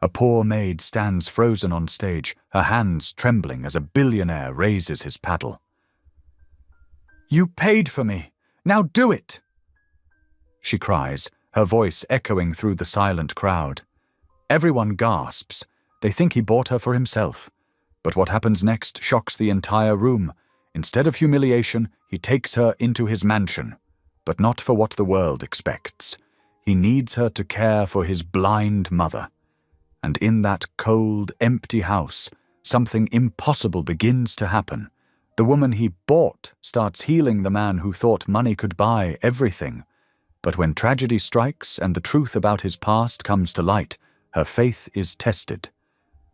A poor maid stands frozen on stage, her hands trembling as a billionaire raises his paddle. "You paid for me. Now do it!" she cries, her voice echoing through the silent crowd. Everyone gasps. They think he bought her for himself. But what happens next shocks the entire room. Instead of humiliation, he takes her into his mansion. But not for what the world expects. He needs her to care for his blind mother. And in that cold, empty house, something impossible begins to happen. The woman he bought starts healing the man who thought money could buy everything. But when tragedy strikes and the truth about his past comes to light, her faith is tested.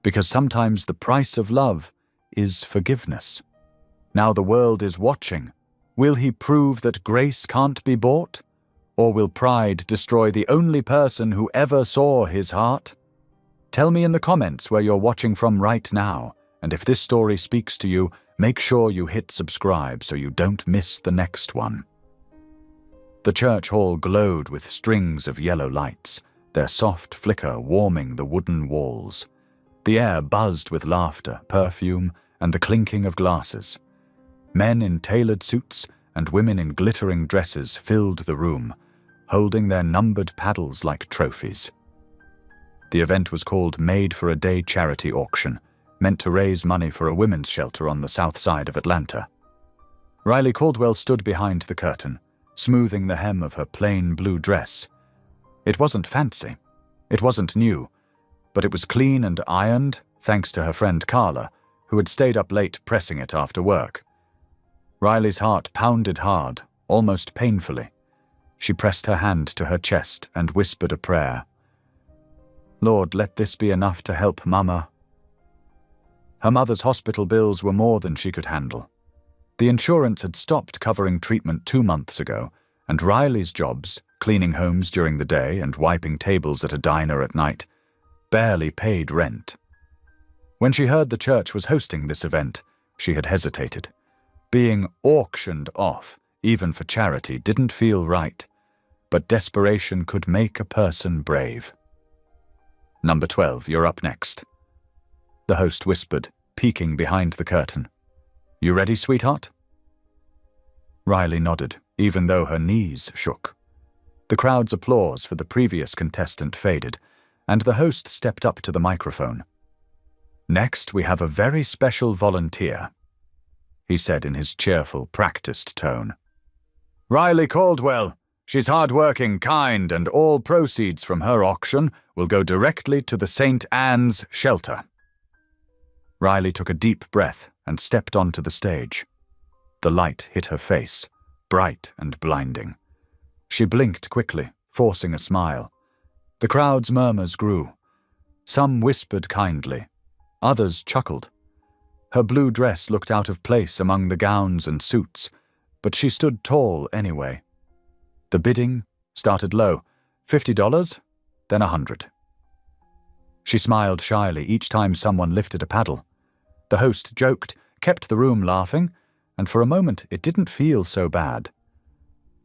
Because sometimes the price of love is forgiveness. Now the world is watching. Will he prove that grace can't be bought? Or will pride destroy the only person who ever saw his heart? Tell me in the comments where you're watching from right now, and if this story speaks to you, make sure you hit subscribe so you don't miss the next one. The church hall glowed with strings of yellow lights, their soft flicker warming the wooden walls. The air buzzed with laughter, perfume, and the clinking of glasses. Men in tailored suits and women in glittering dresses filled the room, holding their numbered paddles like trophies. The event was called Made for a Day Charity Auction, meant to raise money for a women's shelter on the south side of Atlanta. Riley Caldwell stood behind the curtain, smoothing the hem of her plain blue dress. It wasn't fancy. It wasn't new. But it was clean and ironed, thanks to her friend Carla, who had stayed up late pressing it after work. Riley's heart pounded hard, almost painfully. She pressed her hand to her chest and whispered a prayer. "Lord, let this be enough to help Mama." Her mother's hospital bills were more than she could handle. The insurance had stopped covering treatment 2 months ago, and Riley's jobs, cleaning homes during the day and wiping tables at a diner at night, barely paid rent. When she heard the church was hosting this event, she had hesitated. Being auctioned off, even for charity, didn't feel right, but desperation could make a person brave. "Number 12, you're up next," the host whispered, peeking behind the curtain. "You ready, sweetheart?" Riley nodded, even though her knees shook. The crowd's applause for the previous contestant faded, and the host stepped up to the microphone. "Next, we have a very special volunteer," he said in his cheerful, practiced tone. "Riley Caldwell. She's hard-working, kind, and all proceeds from her auction will go directly to the St. Anne's shelter." Riley took a deep breath and stepped onto the stage. The light hit her face, bright and blinding. She blinked quickly, forcing a smile. The crowd's murmurs grew. Some whispered kindly. Others chuckled. Her blue dress looked out of place among the gowns and suits, but she stood tall anyway. The bidding started low, $50, then $100. She smiled shyly each time someone lifted a paddle. The host joked, kept the room laughing, and for a moment it didn't feel so bad.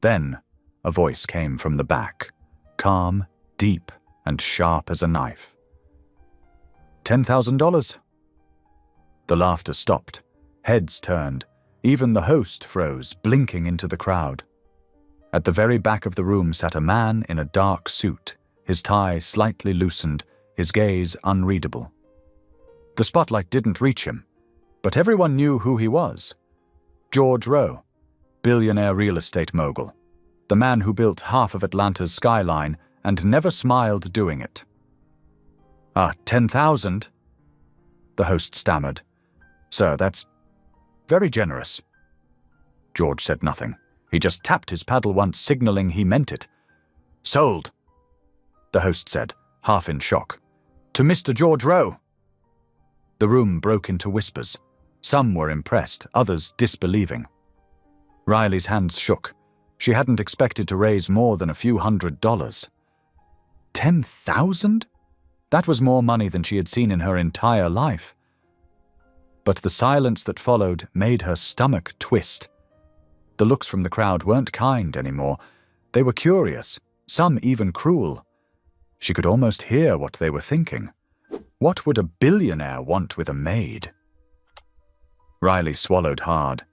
Then a voice came from the back, calm, deep, and sharp as a knife. $10,000. The laughter stopped. Heads turned. Even the host froze, blinking into the crowd. At the very back of the room sat a man in a dark suit, his tie slightly loosened, his gaze unreadable. The spotlight didn't reach him, but everyone knew who he was. George Rowe, billionaire real estate mogul, the man who built half of Atlanta's skyline and never smiled doing it. $10,000? The host stammered. "Sir, that's very generous." George said nothing. He just tapped his paddle once, signaling he meant it. "Sold," the host said, half in shock. "To Mr. George Rowe." The room broke into whispers. Some were impressed, others disbelieving. Riley's hands shook. She hadn't expected to raise more than a few $100s. $10,000? That was more money than she had seen in her entire life. But the silence that followed made her stomach twist. The looks from the crowd weren't kind anymore. They were curious, some even cruel. She could almost hear what they were thinking. What would a billionaire want with a maid? Riley swallowed hard.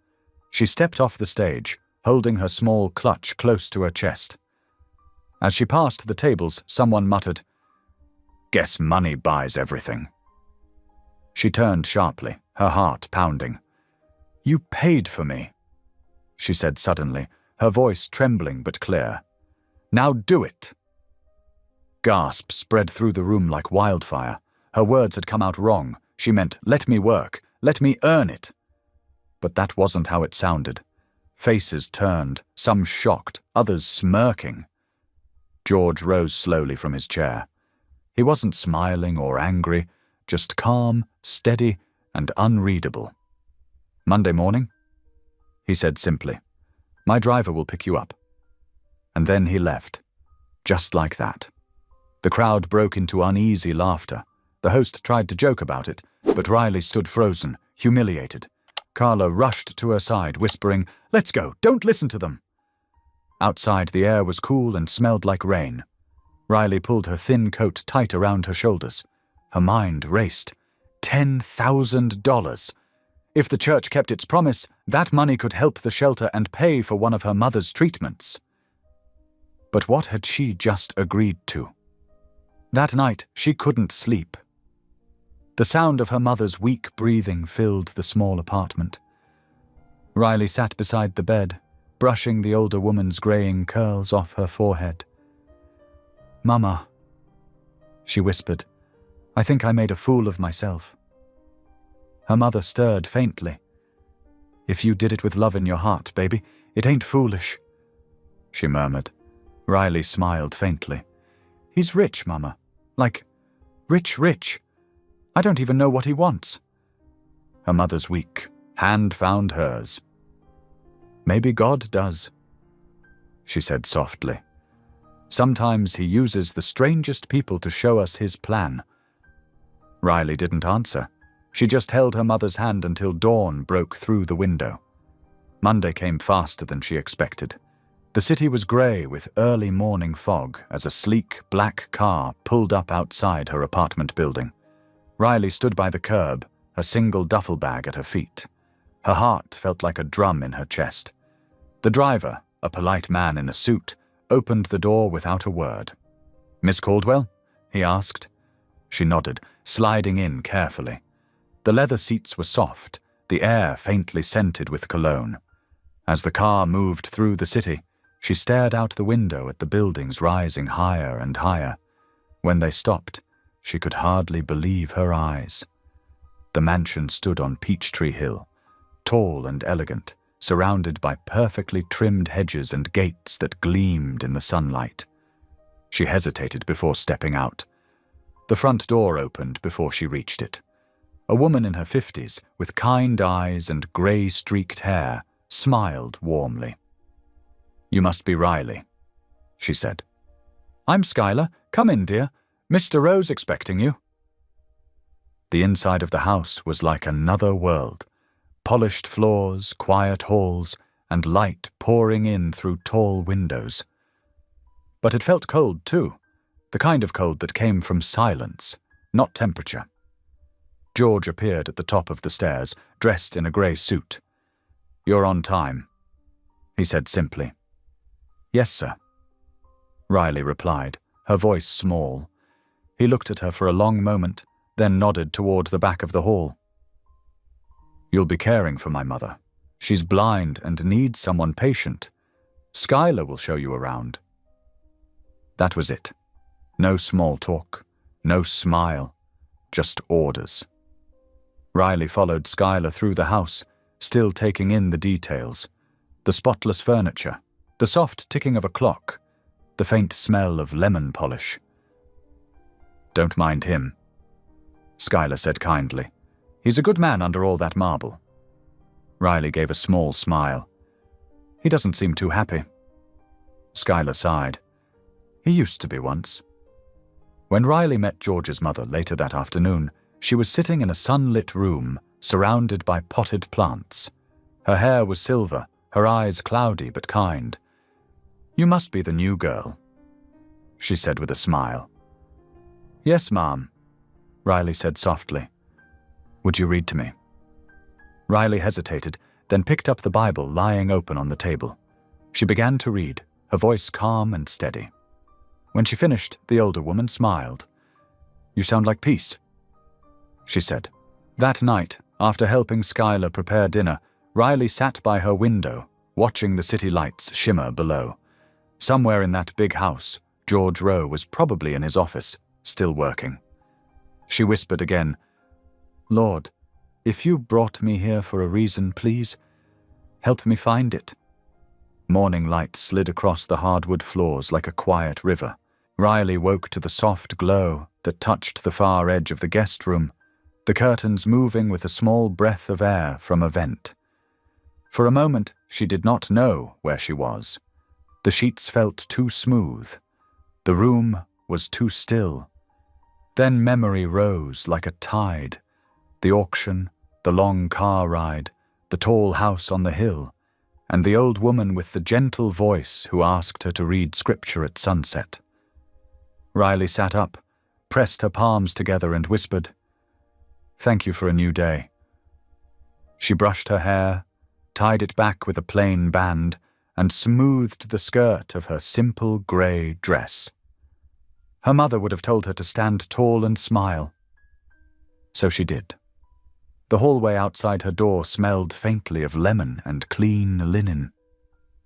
She stepped off the stage, holding her small clutch close to her chest. As she passed the tables, someone muttered, "Guess money buys everything." She turned sharply, her heart pounding. "You paid for me," she said suddenly, her voice trembling but clear. "Now do it." Gasps spread through the room like wildfire. Her words had come out wrong. She meant, "Let me work. Let me earn it." But that wasn't how it sounded. Faces turned, some shocked, others smirking. George rose slowly from his chair. He wasn't smiling or angry, just calm, steady, and unreadable. "Monday morning?" he said simply. "My driver will pick you up." And then he left, just like that. The crowd broke into uneasy laughter. The host tried to joke about it, but Riley stood frozen, humiliated. Carla rushed to her side, whispering, "Let's go, don't listen to them." Outside, the air was cool and smelled like rain. Riley pulled her thin coat tight around her shoulders. Her mind raced. $10,000. If the church kept its promise, that money could help the shelter and pay for one of her mother's treatments. But what had she just agreed to? That night, she couldn't sleep. The sound of her mother's weak breathing filled the small apartment. Riley sat beside the bed, brushing the older woman's graying curls off her forehead. "Mama," she whispered, "I think I made a fool of myself." Her mother stirred faintly. "If you did it with love in your heart, baby, it ain't foolish," she murmured. Riley smiled faintly. "He's rich, Mama. Like, rich. I don't even know what he wants." Her mother's weak hand found hers. "Maybe God does," she said softly. "Sometimes he uses the strangest people to show us his plan." Riley didn't answer. She just held her mother's hand until dawn broke through the window. Monday came faster than she expected. The city was grey with early morning fog as a sleek black car pulled up outside her apartment building. Riley stood by the curb, a single duffel bag at her feet. Her heart felt like a drum in her chest. The driver, a polite man in a suit, opened the door without a word. "Miss Caldwell?" he asked. She nodded, sliding in carefully. The leather seats were soft, the air faintly scented with cologne. As the car moved through the city, she stared out the window at the buildings rising higher and higher. When they stopped, she could hardly believe her eyes. The mansion stood on Peachtree Hill, tall and elegant, surrounded by perfectly trimmed hedges and gates that gleamed in the sunlight. She hesitated before stepping out. The front door opened before she reached it. A woman in her 50s, with kind eyes and grey-streaked hair, smiled warmly. "You must be Riley," she said. "I'm Skylar. Come in, dear. Mr. Rowe's expecting you." The inside of the house was like another world. Polished floors, quiet halls, and light pouring in through tall windows. But it felt cold too, the kind of cold that came from silence, not temperature. George appeared at the top of the stairs, dressed in a grey suit. "You're on time," he said simply. "Yes, sir," Riley replied, her voice small. He looked at her for a long moment, then nodded toward the back of the hall. "You'll be caring for my mother. She's blind and needs someone patient. Skylar will show you around." That was it. No small talk, no smile, just orders. Riley followed Skylar through the house, still taking in the details. The spotless furniture, the soft ticking of a clock, the faint smell of lemon polish. "Don't mind him," Skylar said kindly. "He's a good man under all that marble." Riley gave a small smile. "He doesn't seem too happy." Skylar sighed. "He used to be once." When Riley met George's mother later that afternoon, she was sitting in a sunlit room, surrounded by potted plants. Her hair was silver, her eyes cloudy but kind. "You must be the new girl," she said with a smile. "Yes, Ma'am," Riley said softly. "Would you read to me?" Riley hesitated, then picked up the Bible lying open on the table. She began to read, her voice calm and steady. When she finished, the older woman smiled. "You sound like peace," she said. That night, after helping Skylar prepare dinner, Riley sat by her window, watching the city lights shimmer below. Somewhere in that big house, George Rowe was probably in his office, still working. She whispered again, "Lord, if you brought me here for a reason, please, help me find it." Morning light slid across the hardwood floors like a quiet river. Riley woke to the soft glow that touched the far edge of the guest room, the curtains moving with a small breath of air from a vent. For a moment, she did not know where she was. The sheets felt too smooth. The room was too still. Then memory rose like a tide. The auction, the long car ride, the tall house on the hill, and the old woman with the gentle voice who asked her to read scripture at sunset. Riley sat up, pressed her palms together and whispered, "Thank you for a new day." She brushed her hair, tied it back with a plain band, and smoothed the skirt of her simple grey dress. Her mother would have told her to stand tall and smile. So she did. The hallway outside her door smelled faintly of lemon and clean linen.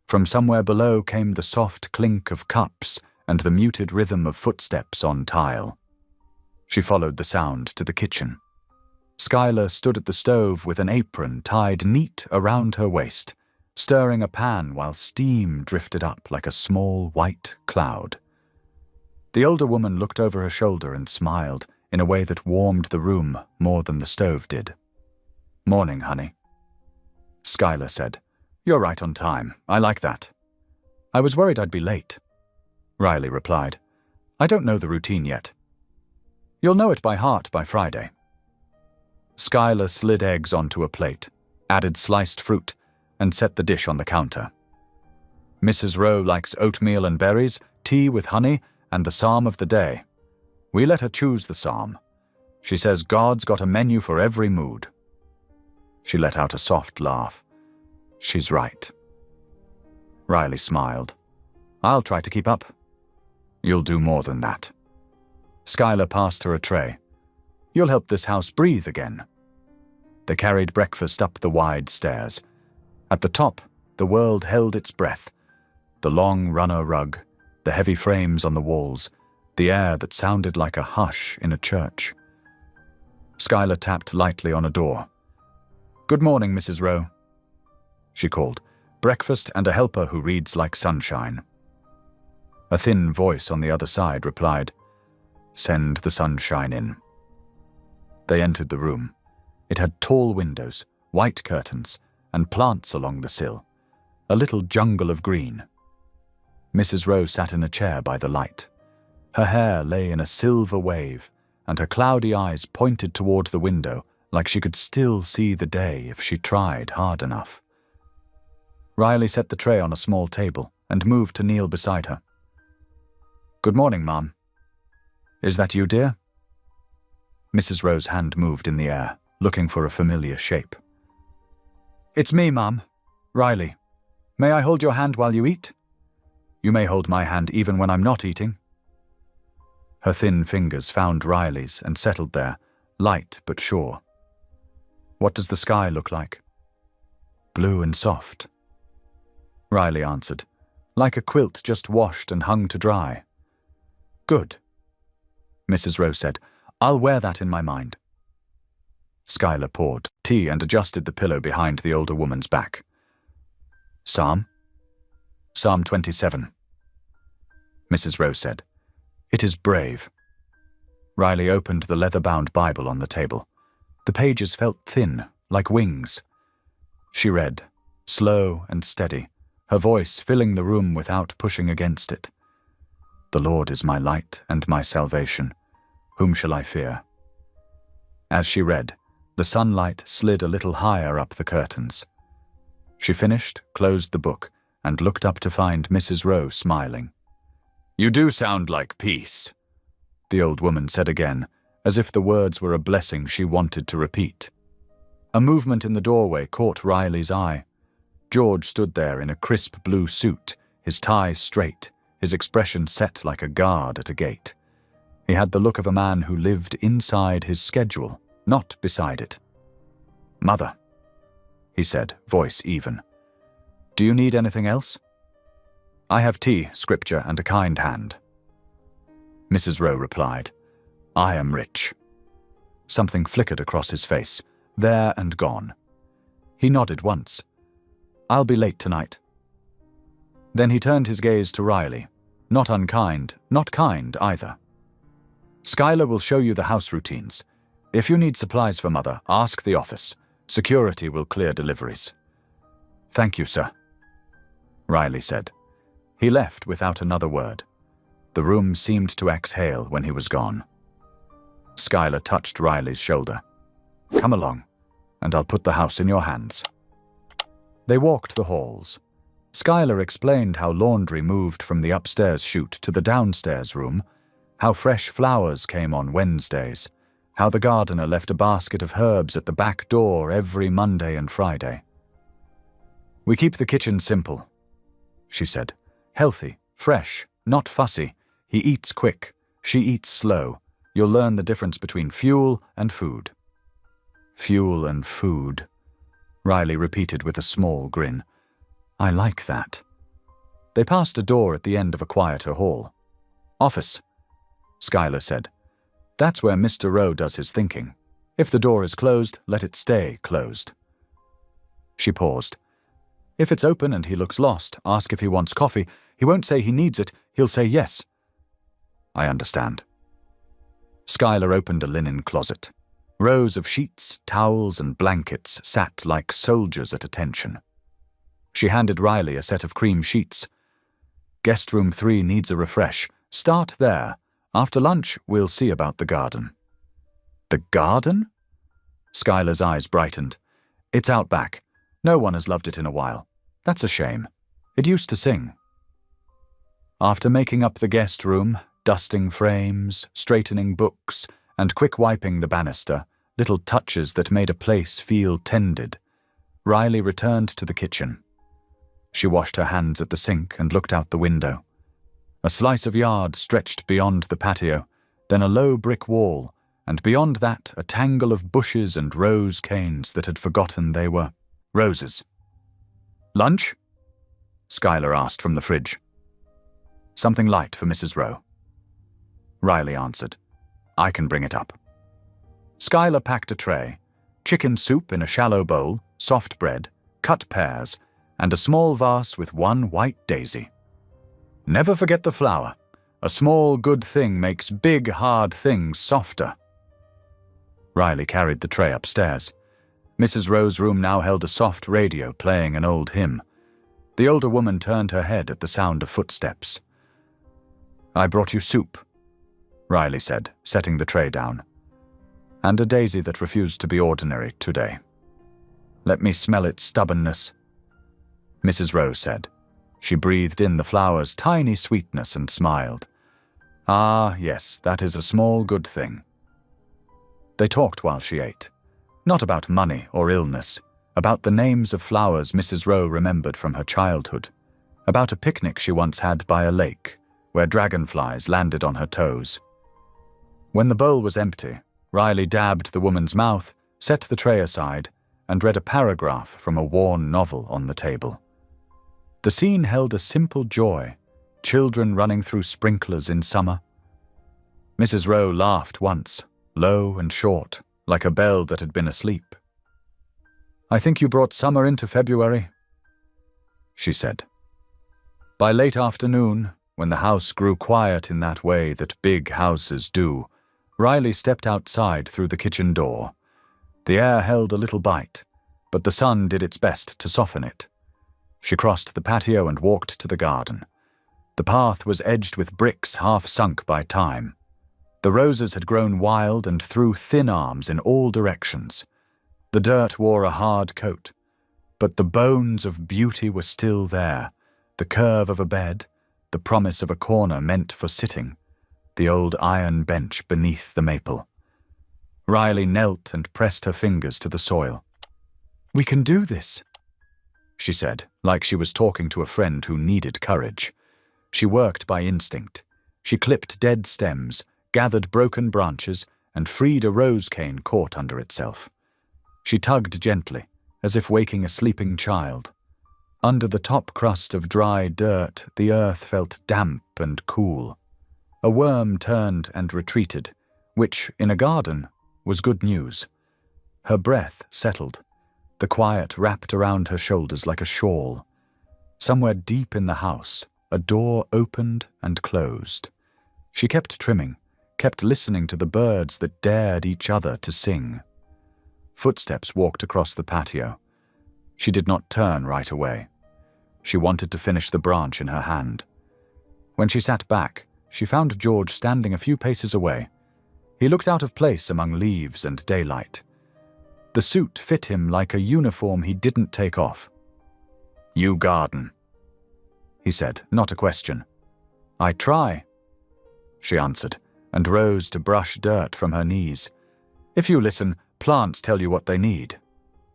From somewhere below came the soft clink of cups and the muted rhythm of footsteps on tile. She followed the sound to the kitchen. Skylar stood at the stove with an apron tied neat around her waist, stirring a pan while steam drifted up like a small white cloud. The older woman looked over her shoulder and smiled in a way that warmed the room more than the stove did. "Morning, honey," Skylar said. "You're right on time. I like that." "I was worried I'd be late," Riley replied. "I don't know the routine yet." "You'll know it by heart by Friday." Skylar slid eggs onto a plate, added sliced fruit, and set the dish on the counter. "Mrs. Rowe likes oatmeal and berries, tea with honey, and the psalm of the day. We let her choose the psalm. She says God's got a menu for every mood." She let out a soft laugh. "She's right." Riley smiled. "I'll try to keep up." "You'll do more than that." Skylar passed her a tray. "You'll help this house breathe again." They carried breakfast up the wide stairs. At the top, the world held its breath. The long runner rug, the heavy frames on the walls, the air that sounded like a hush in a church. Skylar tapped lightly on a door. "Good morning, Mrs. Rowe," she called. "Breakfast and a helper who reads like sunshine." A thin voice on the other side replied, "Send the sunshine in." They entered the room. It had tall windows, white curtains, and plants along the sill, a little jungle of green. Mrs. Rowe sat in a chair by the light. Her hair lay in a silver wave, and her cloudy eyes pointed toward the window like she could still see the day if she tried hard enough. Riley set the tray on a small table and moved to kneel beside her. "Good morning, Mom." "Is that you, dear?" Mrs. Rowe's hand moved in the air, looking for a familiar shape. "It's me, Mom. Riley. May I hold your hand while you eat?" "You may hold my hand even when I'm not eating." Her thin fingers found Riley's and settled there, light but sure. "What does the sky look like?" "Blue and soft," Riley answered, "like a quilt just washed and hung to dry." "Good," Mrs. Rowe said. "I'll wear that in my mind." Skylar poured tea and adjusted the pillow behind the older woman's back. "Psalm?" "Psalm 27. Mrs. Rowe said. "It is brave." Riley opened the leather-bound Bible on the table. The pages felt thin, like wings. She read, slow and steady, her voice filling the room without pushing against it. "The Lord is my light and my salvation. Whom shall I fear?" As she read, the sunlight slid a little higher up the curtains. She finished, closed the book, and looked up to find Mrs. Rowe smiling. "You do sound like peace," the old woman said again, as if the words were a blessing she wanted to repeat. A movement in the doorway caught Riley's eye. George stood there in a crisp blue suit, his tie straight, his expression set like a guard at a gate. He had the look of a man who lived inside his schedule, not beside it. "Mother," he said, voice even. "Do you need anything else?" "I have tea, scripture, and a kind hand." Mrs. Rowe replied, "I am rich." Something flickered across his face, there and gone. He nodded once. "I'll be late tonight." Then he turned his gaze to Riley, not unkind, not kind either. "Skylar will show you the house routines. If you need supplies for Mother, ask the office. Security will clear deliveries." "Thank you, sir," Riley said. He left without another word. The room seemed to exhale when he was gone. Skylar touched Riley's shoulder. "Come along, and I'll put the house in your hands." They walked the halls. Skylar explained how laundry moved from the upstairs chute to the downstairs room, how fresh flowers came on Wednesdays, how the gardener left a basket of herbs at the back door every Monday and Friday. "We keep the kitchen simple," she said. "Healthy, fresh, not fussy. He eats quick, she eats slow. You'll learn the difference between fuel and food." "Fuel and food," Riley repeated with a small grin. "I like that." They passed a door at the end of a quieter hall. "Office," Skylar said. "That's where Mr. Rowe does his thinking. If the door is closed, let it stay closed." She paused. "If it's open and he looks lost, ask if he wants coffee. He won't say he needs it, he'll say yes." "I understand." Skylar opened a linen closet. Rows of sheets, towels, and blankets sat like soldiers at attention. She handed Riley a set of cream sheets. "Guest room 3 needs a refresh. Start there. After lunch, we'll see about the garden." "The garden?" Skylar's eyes brightened. "It's out back. No one has loved it in a while. That's a shame. It used to sing." After making up the guest room, dusting frames, straightening books, and quick wiping the banister, little touches that made a place feel tended, Riley returned to the kitchen. She washed her hands at the sink and looked out the window. A slice of yard stretched beyond the patio, then a low brick wall, and beyond that a tangle of bushes and rose canes that had forgotten they were roses. "Lunch?" Skylar asked from the fridge. "Something light for Mrs. Rowe." Riley answered. "I can bring it up." Skylar packed a tray, chicken soup in a shallow bowl, soft bread, cut pears, and a small vase with one white daisy. "Never forget the flour. A small good thing makes big hard things softer." Riley carried the tray upstairs. Mrs. Rowe's room now held a soft radio playing an old hymn. The older woman turned her head at the sound of footsteps. "I brought you soup," Riley said, setting the tray down. "And a daisy that refused to be ordinary today. Let me smell its stubbornness," Mrs. Rowe said. She breathed in the flower's tiny sweetness and smiled. "Ah, yes, that is a small good thing." They talked while she ate. Not about money or illness, about the names of flowers Mrs. Rowe remembered from her childhood, about a picnic she once had by a lake, where dragonflies landed on her toes. When the bowl was empty, Riley dabbed the woman's mouth, set the tray aside, and read a paragraph from a worn novel on the table. The scene held a simple joy, children running through sprinklers in summer. Mrs. Rowe laughed once, low and short, like a bell that had been asleep. "I think you brought summer into February," she said. By late afternoon, when the house grew quiet in that way that big houses do, Riley stepped outside through the kitchen door. The air held a little bite, but the sun did its best to soften it. She crossed the patio and walked to the garden. The path was edged with bricks half sunk by time. The roses had grown wild and threw thin arms in all directions. The dirt wore a hard coat, but the bones of beauty were still there, the curve of a bed, the promise of a corner meant for sitting, the old iron bench beneath the maple. Riley knelt and pressed her fingers to the soil. "We can do this," she said, like she was talking to a friend who needed courage. She worked by instinct. She clipped dead stems, gathered broken branches, and freed a rose cane caught under itself. She tugged gently, as if waking a sleeping child. Under the top crust of dry dirt, the earth felt damp and cool. A worm turned and retreated, which, in a garden, was good news. Her breath settled. The quiet wrapped around her shoulders like a shawl. Somewhere deep in the house, a door opened and closed. She kept trimming, kept listening to the birds that dared each other to sing. Footsteps walked across the patio. She did not turn right away. She wanted to finish the branch in her hand. When she sat back, she found George standing a few paces away. He looked out of place among leaves and daylight. The suit fit him like a uniform he didn't take off. "You garden," he said, not a question. "I try," she answered, and rose to brush dirt from her knees. "If you listen, plants tell you what they need."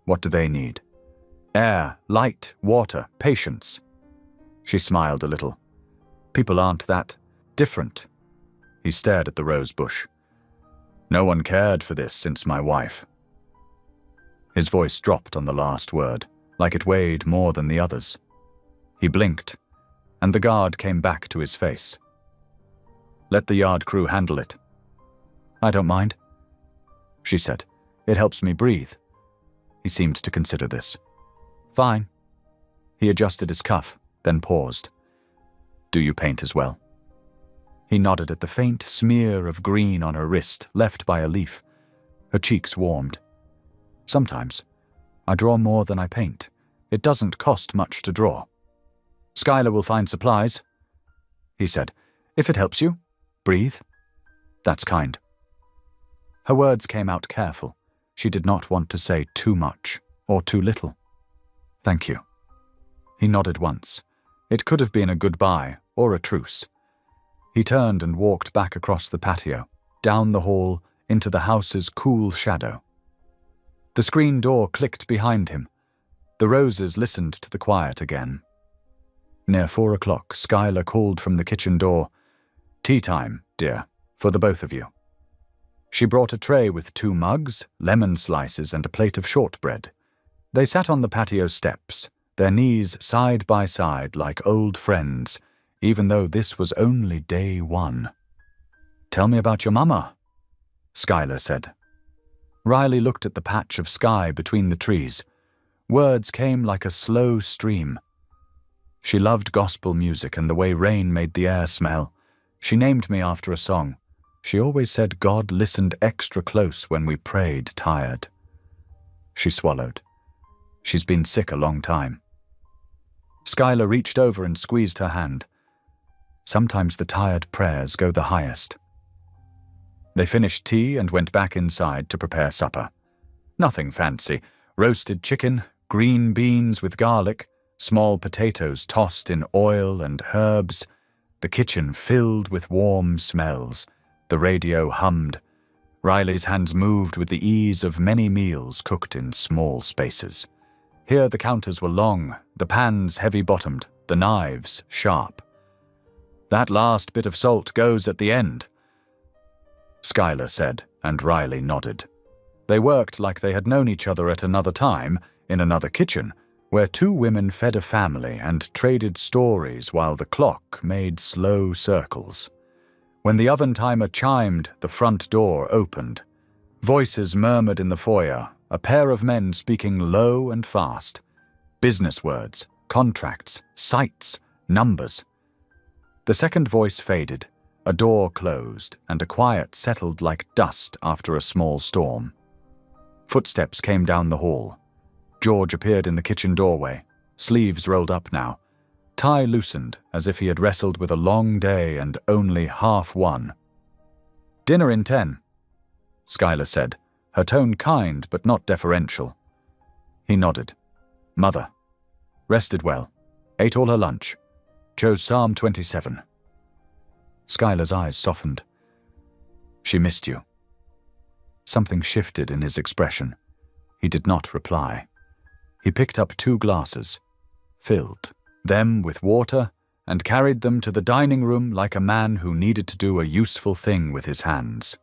"What do they need?" "Air, light, water, patience." She smiled a little. "People aren't that different." He stared at the rose bush. "No one cared for this since my wife." His voice dropped on the last word, like it weighed more than the others. He blinked, and the guard came back to his face. "Let the yard crew handle it." "I don't mind," she said. "It helps me breathe." He seemed to consider this. "Fine." He adjusted his cuff, then paused. "Do you paint as well?" He nodded at the faint smear of green on her wrist left by a leaf. Her cheeks warmed. "Sometimes. I draw more than I paint. It doesn't cost much to draw." "Skylar will find supplies," he said. "If it helps you. Breathe." "That's kind." Her words came out careful. She did not want to say too much or too little. "Thank you." He nodded once. It could have been a goodbye or a truce. He turned and walked back across the patio, down the hall, into the house's cool shadow. The screen door clicked behind him. The roses listened to the quiet again. Near 4 o'clock, Skylar called from the kitchen door. "Tea time, dear, for the both of you." She brought a tray with 2 mugs, lemon slices, and a plate of shortbread. They sat on the patio steps, their knees side by side like old friends, even though this was only day 1. "Tell me about your mama," Skylar said. Riley looked at the patch of sky between the trees. Words came like a slow stream. She loved gospel music and the way rain made the air smell. She named me after a song. She always said God listened extra close when we prayed tired. She swallowed. She's been sick a long time. Skylar reached over and squeezed her hand. Sometimes the tired prayers go the highest. They finished tea and went back inside to prepare supper. Nothing fancy. Roasted chicken, green beans with garlic, small potatoes tossed in oil and herbs. The kitchen filled with warm smells. The radio hummed. Riley's hands moved with the ease of many meals cooked in small spaces. Here the counters were long, the pans heavy-bottomed, the knives sharp. "That last bit of salt goes at the end," Skylar said, and Riley nodded. They worked like they had known each other at another time, in another kitchen, where 2 women fed a family and traded stories while the clock made slow circles. When the oven timer chimed, the front door opened. Voices murmured in the foyer, a pair of men speaking low and fast. Business words, contracts, sites, numbers. The second voice faded. A door closed, and a quiet settled like dust after a small storm. Footsteps came down the hall. George appeared in the kitchen doorway, sleeves rolled up now. Tie loosened, as if he had wrestled with a long day and only half won. "Dinner in 10, Skylar said, her tone kind but not deferential. He nodded. "Mother. Rested well. Ate all her lunch. Chose Psalm 27. Skylar's eyes softened. "She missed you." Something shifted in his expression. He did not reply. He picked up 2 glasses, filled them with water, and carried them to the dining room like a man who needed to do a useful thing with his hands.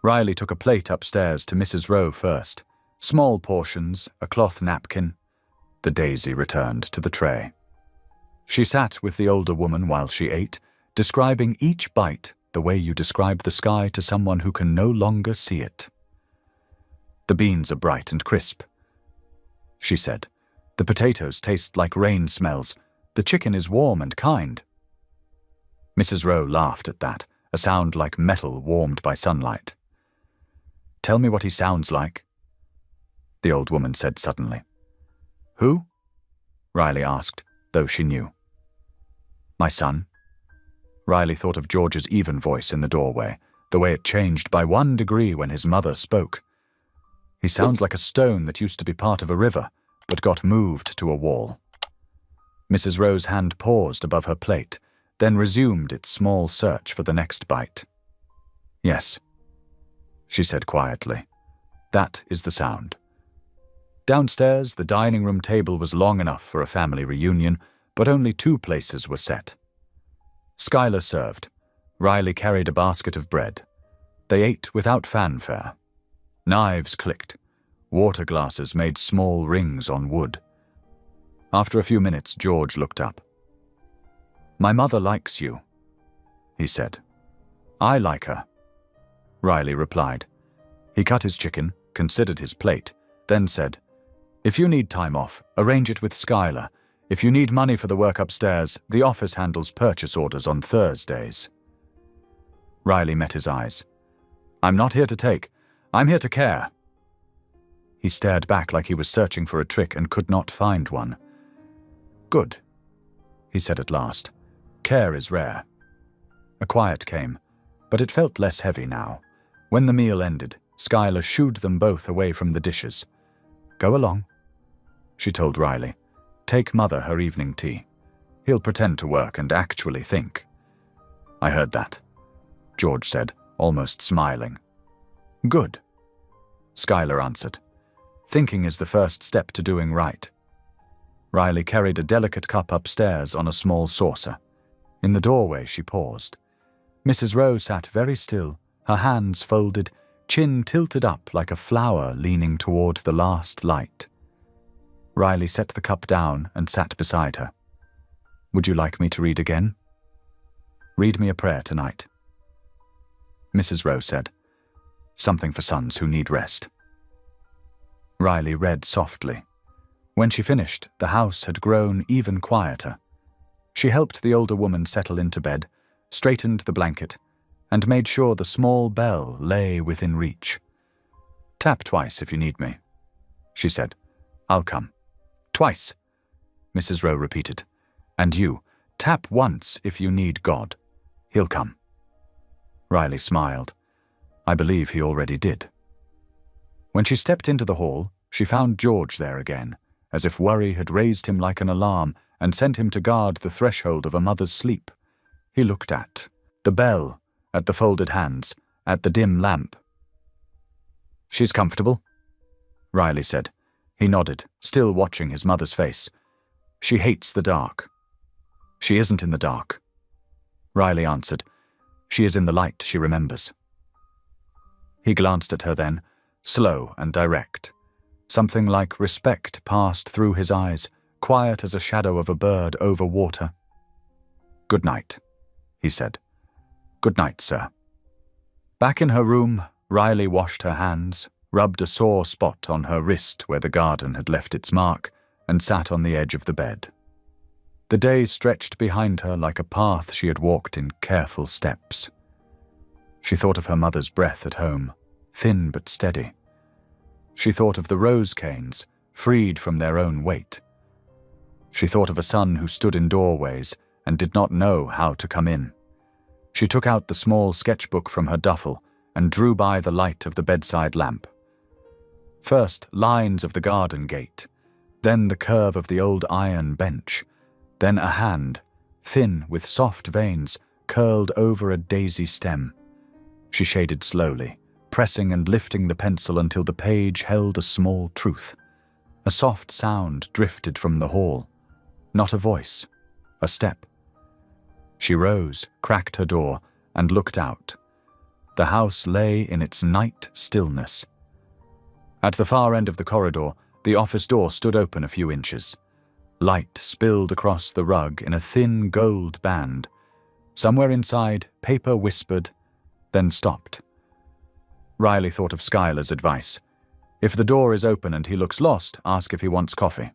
Riley took a plate upstairs to Mrs. Rowe first. Small portions, a cloth napkin. The daisy returned to the tray. She sat with the older woman while she ate, describing each bite the way you describe the sky to someone who can no longer see it. "The beans are bright and crisp," she said. "The potatoes taste like rain smells. The chicken is warm and kind." Mrs. Rowe laughed at that, a sound like metal warmed by sunlight. "Tell me what he sounds like," the old woman said suddenly. "Who?" Riley asked, though she knew. "My son." Riley thought of George's even voice in the doorway, the way it changed by 1 degree when his mother spoke. "He sounds like a stone that used to be part of a river, but got moved to a wall." Mrs. Rowe's hand paused above her plate, then resumed its small search for the next bite. "Yes," she said quietly. "That is the sound." Downstairs, the dining room table was long enough for a family reunion, but only 2 places were set. Schuyler served. Riley carried a basket of bread. They ate without fanfare. Knives clicked. Water glasses made small rings on wood. After a few minutes, George looked up. "My mother likes you," he said. "I like her," Riley replied. He cut his chicken, considered his plate, then said, "If you need time off, arrange it with Schuyler. If you need money for the work upstairs, the office handles purchase orders on Thursdays." Riley met his eyes. "I'm not here to take. I'm here to care." He stared back like he was searching for a trick and could not find one. "Good," he said at last. "Care is rare." A quiet came, but it felt less heavy now. When the meal ended, Schuyler shooed them both away from the dishes. "Go along," she told Riley. "Take Mother her evening tea. He'll pretend to work and actually think." "I heard that," George said, almost smiling. "Good," Schuyler answered. "Thinking is the first step to doing right." Riley carried a delicate cup upstairs on a small saucer. In the doorway she paused. Mrs. Rowe sat very still, her hands folded, chin tilted up like a flower leaning toward the last light. Riley set the cup down and sat beside her. "Would you like me to read again?" "Read me a prayer tonight," Mrs. Rowe said. "Something for sons who need rest." Riley read softly. When she finished, the house had grown even quieter. She helped the older woman settle into bed, straightened the blanket, and made sure the small bell lay within reach. "Tap twice if you need me," she said. "I'll come." "Twice," Mrs. Rowe repeated. "And you, tap once if you need God. He'll come." Riley smiled. I believe he already did. When she stepped into the hall, she found George there again, as if worry had raised him like an alarm and sent him to guard the threshold of a mother's sleep. He looked at the bell, at the folded hands, at the dim lamp. "She's comfortable?" Riley said. He nodded, still watching his mother's face. "She hates the dark." "She isn't in the dark," Riley answered. "She is in the light she remembers." He glanced at her then, slow and direct. Something like respect passed through his eyes, quiet as a shadow of a bird over water. "Good night," he said. "Good night, sir." Back in her room, Riley washed her hands, rubbed a sore spot on her wrist where the garden had left its mark, and sat on the edge of the bed. The day stretched behind her like a path she had walked in careful steps. She thought of her mother's breath at home, thin but steady. She thought of the rose canes, freed from their own weight. She thought of a son who stood in doorways and did not know how to come in. She took out the small sketchbook from her duffel and drew by the light of the bedside lamp. First, lines of the garden gate, then the curve of the old iron bench, then a hand, thin with soft veins, curled over a daisy stem. She shaded slowly, pressing and lifting the pencil until the page held a small truth. A soft sound drifted from the hall. Not a voice, a step. She rose, cracked her door, and looked out. The house lay in its night stillness. At the far end of the corridor, the office door stood open a few inches. Light spilled across the rug in a thin gold band. Somewhere inside, paper whispered, then stopped. Riley thought of Schuyler's advice. If the door is open and he looks lost, ask if he wants coffee.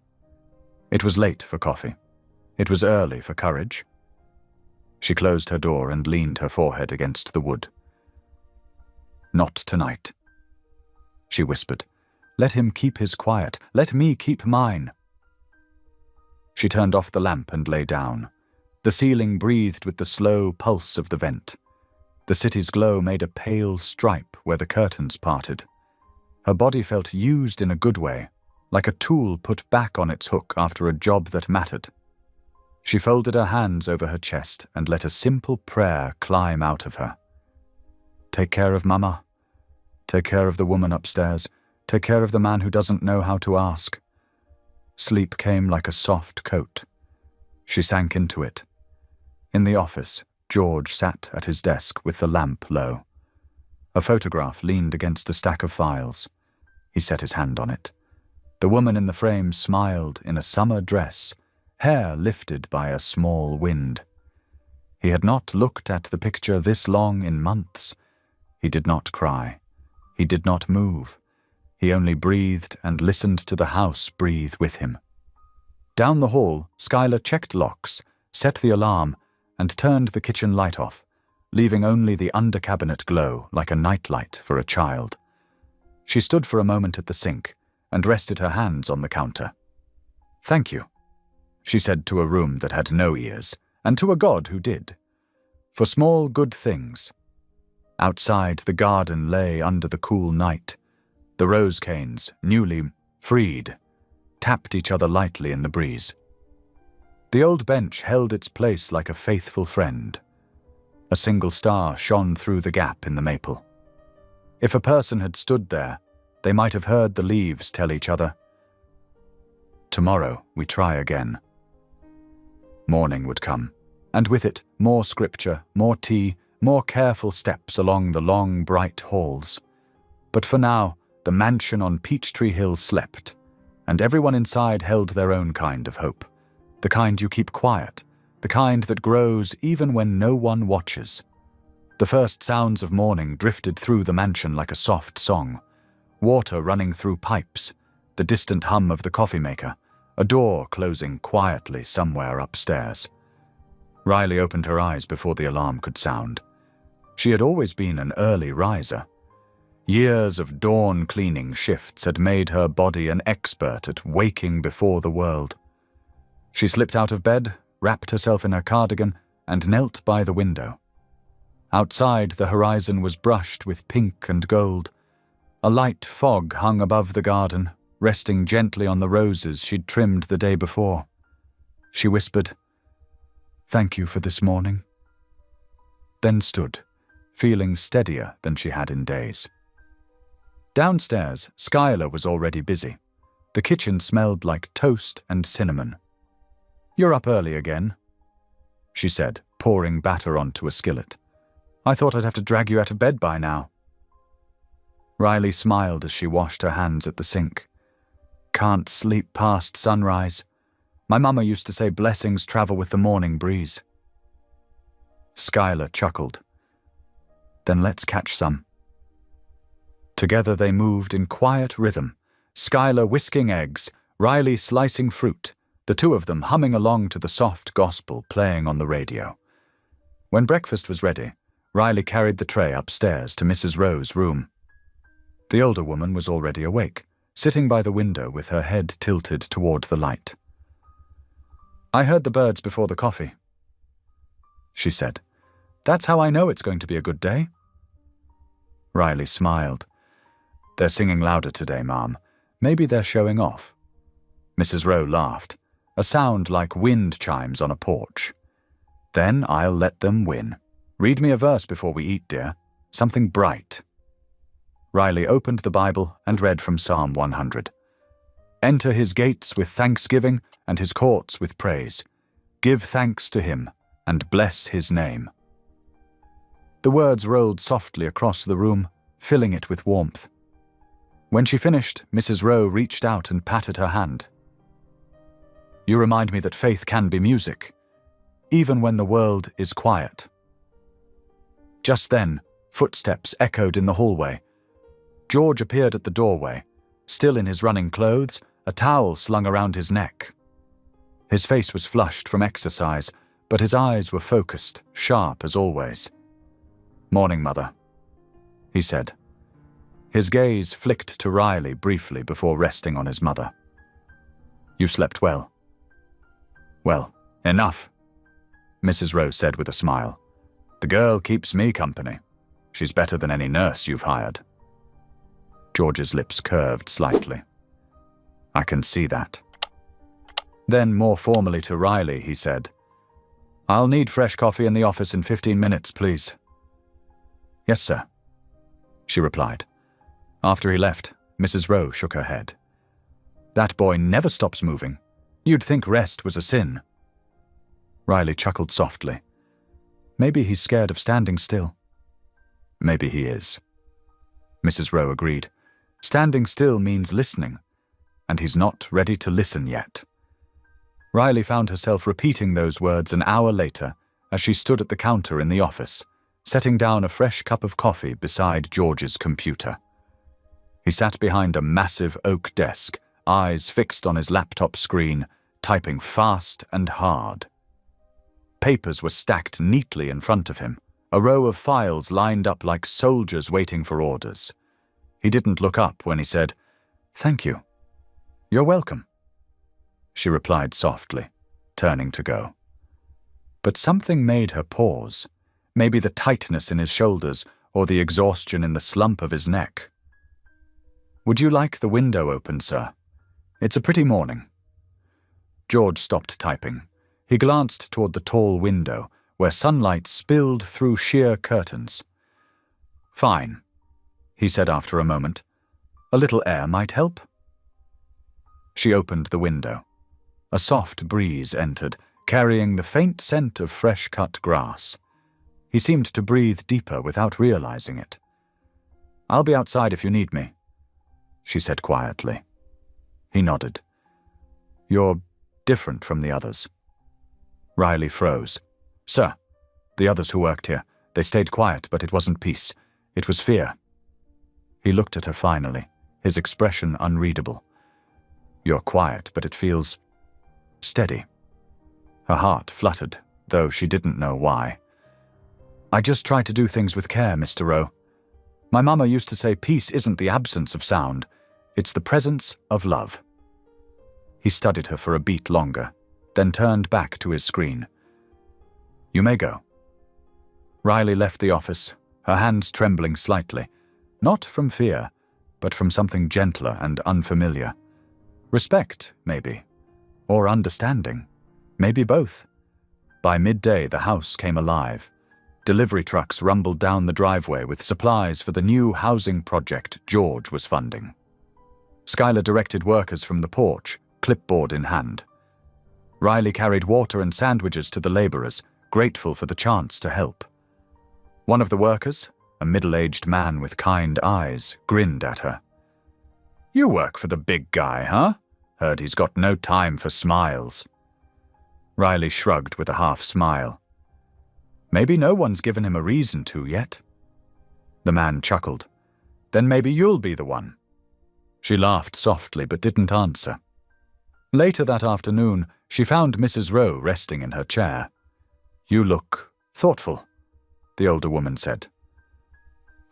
It was late for coffee. It was early for courage. She closed her door and leaned her forehead against the wood. "Not tonight," she whispered. "Let him keep his quiet. Let me keep mine." She turned off the lamp and lay down. The ceiling breathed with the slow pulse of the vent. The city's glow made a pale stripe where the curtains parted. Her body felt used in a good way, like a tool put back on its hook after a job that mattered. She folded her hands over her chest and let a simple prayer climb out of her. Take care of Mama. Take care of the woman upstairs. Take care of the man who doesn't know how to ask. Sleep came like a soft coat. She sank into it. In the office, George sat at his desk with the lamp low. A photograph leaned against a stack of files. He set his hand on it. The woman in the frame smiled in a summer dress, hair lifted by a small wind. He had not looked at the picture this long in months. He did not cry. He did not move. He only breathed and listened to the house breathe with him. Down the hall, Schuyler checked locks, set the alarm, and turned the kitchen light off, leaving only the under-cabinet glow like a nightlight for a child. She stood for a moment at the sink and rested her hands on the counter. "Thank you," she said to a room that had no ears, and to a God who did. For small good things. Outside, the garden lay under the cool night. The rose canes, newly freed, tapped each other lightly in the breeze. The old bench held its place like a faithful friend. A single star shone through the gap in the maple. If a person had stood there, they might have heard the leaves tell each other, "Tomorrow we try again." Morning would come, and with it more scripture, more tea, more careful steps along the long, bright halls. But for now, the mansion on Peachtree Hill slept, and everyone inside held their own kind of hope, the kind you keep quiet, the kind that grows even when no one watches. The first sounds of morning drifted through the mansion like a soft song, water running through pipes, the distant hum of the coffee maker, a door closing quietly somewhere upstairs. Riley opened her eyes before the alarm could sound. She had always been an early riser. Years of dawn cleaning shifts had made her body an expert at waking before the world. She slipped out of bed, wrapped herself in her cardigan, and knelt by the window. Outside, the horizon was brushed with pink and gold. A light fog hung above the garden, resting gently on the roses she'd trimmed the day before. She whispered, "Thank you for this morning," then stood, feeling steadier than she had in days. Downstairs, Schuyler was already busy. The kitchen smelled like toast and cinnamon. "You're up early again," she said, pouring batter onto a skillet. "I thought I'd have to drag you out of bed by now." Riley smiled as she washed her hands at the sink. "Can't sleep past sunrise. My mama used to say blessings travel with the morning breeze." Schuyler chuckled. "Then let's catch some." Together they moved in quiet rhythm, Schuyler whisking eggs, Riley slicing fruit, the two of them humming along to the soft gospel playing on the radio. When breakfast was ready, Riley carried the tray upstairs to Mrs. Rowe's room. The older woman was already awake, sitting by the window with her head tilted toward the light. "I heard the birds before the coffee," she said. "That's how I know it's going to be a good day." Riley smiled. "They're singing louder today, Ma'am. Maybe they're showing off." Mrs. Rowe laughed, a sound like wind chimes on a porch. "Then I'll let them win. Read me a verse before we eat, dear. Something bright." Riley opened the Bible and read from Psalm 100. Enter his gates with thanksgiving and his courts with praise. Give thanks to him and bless his name. The words rolled softly across the room, filling it with warmth. When she finished, Mrs. Rowe reached out and patted her hand. You remind me that faith can be music, even when the world is quiet. Just then, footsteps echoed in the hallway. George appeared at the doorway, still in his running clothes, a towel slung around his neck. His face was flushed from exercise, but his eyes were focused, sharp as always. Morning, Mother, he said. His gaze flicked to Riley briefly before resting on his mother. You slept well. Well, enough, Mrs. Rowe said with a smile. The girl keeps me company. She's better than any nurse you've hired. George's lips curved slightly. I can see that. Then, more formally to Riley, he said, I'll need fresh coffee in the office in 15 minutes, please. Yes, sir, she replied. After he left, Mrs. Rowe shook her head. That boy never stops moving. You'd think rest was a sin. Riley chuckled softly. Maybe he's scared of standing still. Maybe he is. Mrs. Rowe agreed. Standing still means listening, and he's not ready to listen yet. Riley found herself repeating those words an hour later as she stood at the counter in the office, setting down a fresh cup of coffee beside George's computer. He sat behind a massive oak desk, eyes fixed on his laptop screen, typing fast and hard. Papers were stacked neatly in front of him, a row of files lined up like soldiers waiting for orders. He didn't look up when he said, Thank you. You're welcome, she replied softly, turning to go. But something made her pause, maybe the tightness in his shoulders or the exhaustion in the slump of his neck. Would you like the window open, sir? It's a pretty morning. George stopped typing. He glanced toward the tall window, where sunlight spilled through sheer curtains. Fine, he said after a moment. A little air might help. She opened the window. A soft breeze entered, carrying the faint scent of fresh-cut grass. He seemed to breathe deeper without realizing it. I'll be outside if you need me, she said quietly. He nodded. You're different from the others. Riley froze. Sir, the others who worked here, they stayed quiet, but it wasn't peace. It was fear. He looked at her finally, his expression unreadable. You're quiet, but it feels steady. Her heart fluttered, though she didn't know why. I just try to do things with care, Mr. Rowe. My mama used to say peace isn't the absence of sound, it's the presence of love. He studied her for a beat longer, then turned back to his screen. You may go. Riley left the office, her hands trembling slightly, not from fear, but from something gentler and unfamiliar. Respect, maybe, or understanding, maybe both. By midday, the house came alive. Delivery trucks rumbled down the driveway with supplies for the new housing project George was funding. Skylar directed workers from the porch, clipboard in hand. Riley carried water and sandwiches to the laborers, grateful for the chance to help. One of the workers, a middle-aged man with kind eyes, grinned at her. You work for the big guy, huh? Heard he's got no time for smiles. Riley shrugged with a half-smile. Maybe no one's given him a reason to yet. The man chuckled. Then maybe you'll be the one. She laughed softly but didn't answer. Later that afternoon, she found Mrs. Rowe resting in her chair. You look thoughtful, the older woman said.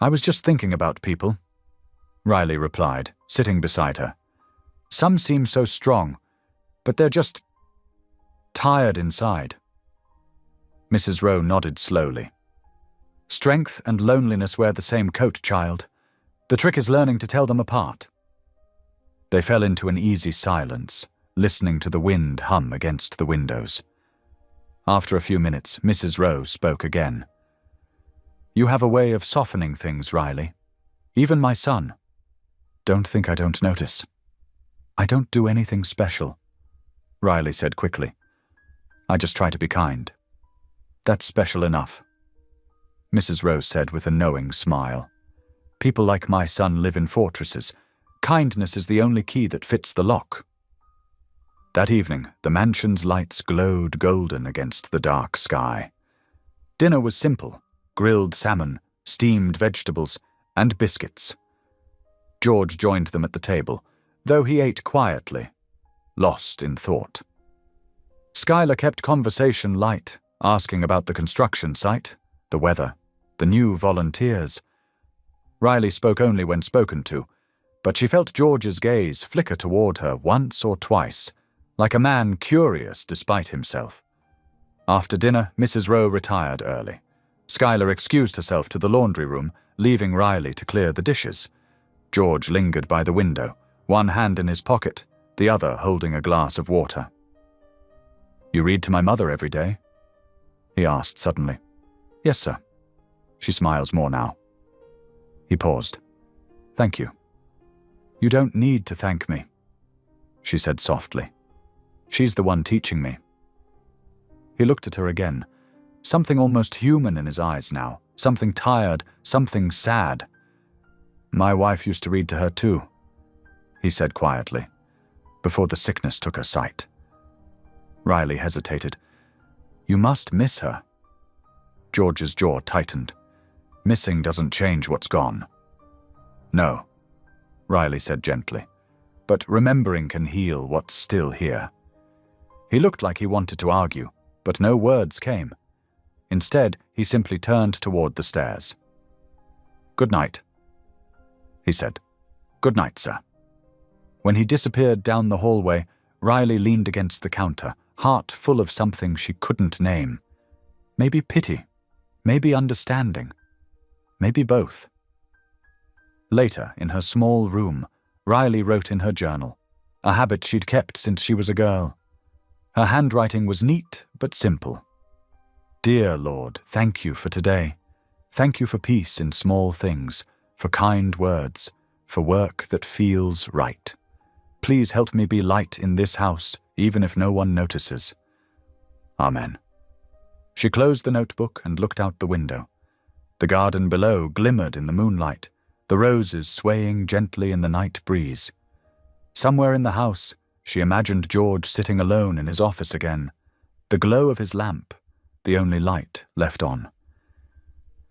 I was just thinking about people, Riley replied, sitting beside her. Some seem so strong, but they're just tired inside. Mrs. Rowe nodded slowly. Strength and loneliness wear the same coat, child. The trick is learning to tell them apart. They fell into an easy silence, listening to the wind hum against the windows. After a few minutes, Mrs. Rowe spoke again. You have a way of softening things, Riley. Even my son. Don't think I don't notice. I don't do anything special, Riley said quickly. I just try to be kind. That's special enough, Mrs. Rose said with a knowing smile. People like my son live in fortresses. Kindness is the only key that fits the lock. That evening, the mansion's lights glowed golden against the dark sky. Dinner was simple: grilled salmon, steamed vegetables, and biscuits. George joined them at the table, though he ate quietly, lost in thought. Schuyler kept conversation light, asking about the construction site, the weather, the new volunteers. Riley spoke only when spoken to, but she felt George's gaze flicker toward her once or twice, like a man curious despite himself. After dinner, Mrs. Rowe retired early. Schuyler excused herself to the laundry room, leaving Riley to clear the dishes. George lingered by the window, one hand in his pocket, the other holding a glass of water. You read to my mother every day? He asked suddenly. Yes, sir. She smiles more now. He paused. Thank you. You don't need to thank me, she said softly. She's the one teaching me. He looked at her again, something almost human in his eyes now, something tired, something sad. My wife used to read to her too, he said quietly, before the sickness took her sight. Riley hesitated. You must miss her. George's jaw tightened. Missing doesn't change what's gone. No, Riley said gently, but remembering can heal what's still here. He looked like he wanted to argue, but no words came. Instead, he simply turned toward the stairs. Good night, he said. Good night, sir. When he disappeared down the hallway, Riley leaned against the counter, heart full of something she couldn't name. Maybe pity, maybe understanding, maybe both. Later, in her small room, Riley wrote in her journal, a habit she'd kept since she was a girl. Her handwriting was neat but simple. Dear Lord, thank you for today. Thank you for peace in small things, for kind words, for work that feels right. Please help me be light in this house, even if no one notices. Amen. She closed the notebook and looked out the window. The garden below glimmered in the moonlight, the roses swaying gently in the night breeze. Somewhere in the house, she imagined George sitting alone in his office again, the glow of his lamp, the only light left on.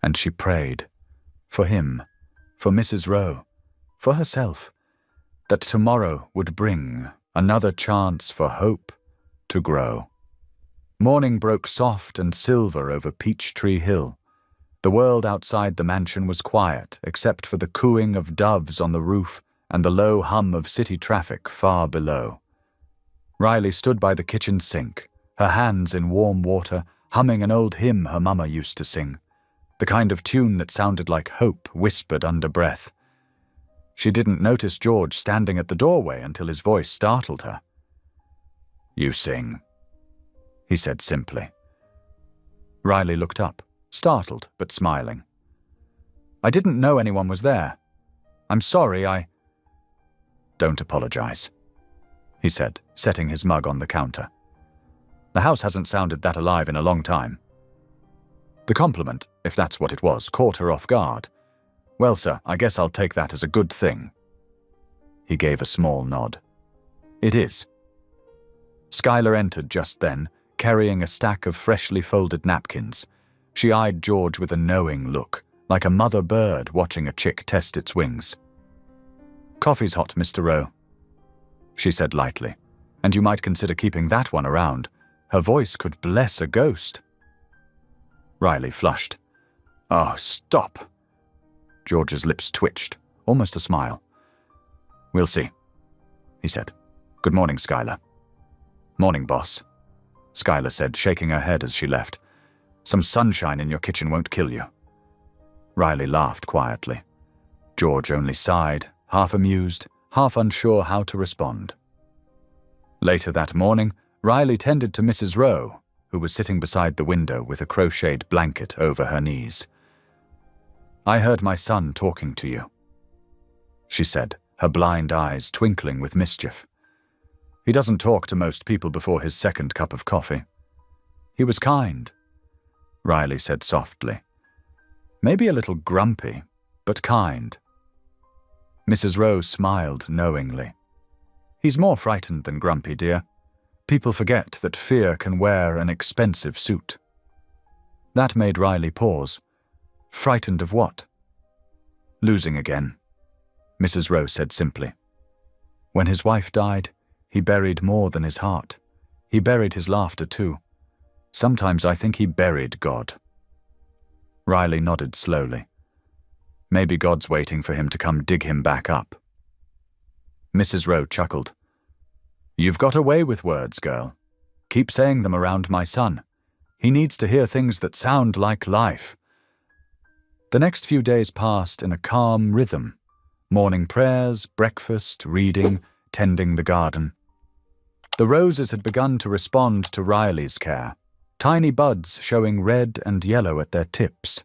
And she prayed, for him, for Mrs. Rowe, for herself, that tomorrow would bring another chance for hope to grow. Morning broke soft and silver over Peachtree Hill. The world outside the mansion was quiet, except for the cooing of doves on the roof and the low hum of city traffic far below. Riley stood by the kitchen sink, her hands in warm water, humming an old hymn her mama used to sing, the kind of tune that sounded like hope whispered under breath. She didn't notice George standing at the doorway until his voice startled her. You sing, he said simply. Riley looked up, startled but smiling. I didn't know anyone was there. I'm sorry, Don't apologize, he said, setting his mug on the counter. The house hasn't sounded that alive in a long time. The compliment, if that's what it was, caught her off guard. Well, sir, I guess I'll take that as a good thing. He gave a small nod. It is. Schuyler entered just then, carrying a stack of freshly folded napkins. She eyed George with a knowing look, like a mother bird watching a chick test its wings. Coffee's hot, Mr. Rowe, she said lightly, and you might consider keeping that one around. Her voice could bless a ghost. Riley flushed. Oh, stop. George's lips twitched, almost a smile. We'll see, he said. Good morning, Schuyler. Morning, boss, Schuyler said, shaking her head as she left. Some sunshine in your kitchen won't kill you. Riley laughed quietly. George only sighed, half amused, half unsure how to respond. Later that morning, Riley tended to Mrs. Rowe, who was sitting beside the window with a crocheted blanket over her knees. I heard my son talking to you, she said, her blind eyes twinkling with mischief. He doesn't talk to most people before his second cup of coffee. He was kind, Riley said softly. Maybe a little grumpy, but kind. Mrs. Rowe smiled knowingly. He's more frightened than grumpy, dear. People forget that fear can wear an expensive suit. That made Riley pause. Frightened of what? Losing again, Mrs. Rowe said simply. When his wife died, he buried more than his heart. He buried his laughter too. Sometimes I think he buried God. Riley nodded slowly. Maybe God's waiting for him to come dig him back up. Mrs. Rowe chuckled. You've got a way with words, girl. Keep saying them around my son. He needs to hear things that sound like life. The next few days passed in a calm rhythm. Morning prayers, breakfast, reading, tending the garden. The roses had begun to respond to Riley's care, tiny buds showing red and yellow at their tips.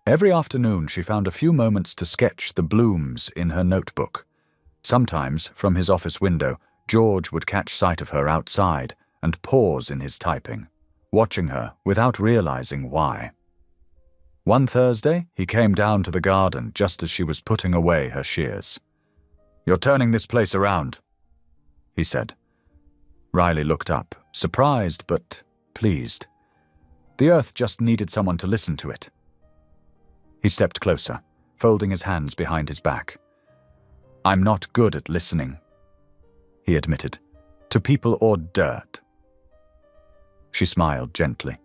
Every afternoon she found a few moments to sketch the blooms in her notebook. Sometimes, from his office window, George would catch sight of her outside and pause in his typing, watching her without realizing why. One Thursday, he came down to the garden just as she was putting away her shears. You're turning this place around, he said. Riley looked up, surprised but pleased. The earth just needed someone to listen to it. He stepped closer, folding his hands behind his back. I'm not good at listening, he admitted, to people or dirt. She smiled gently.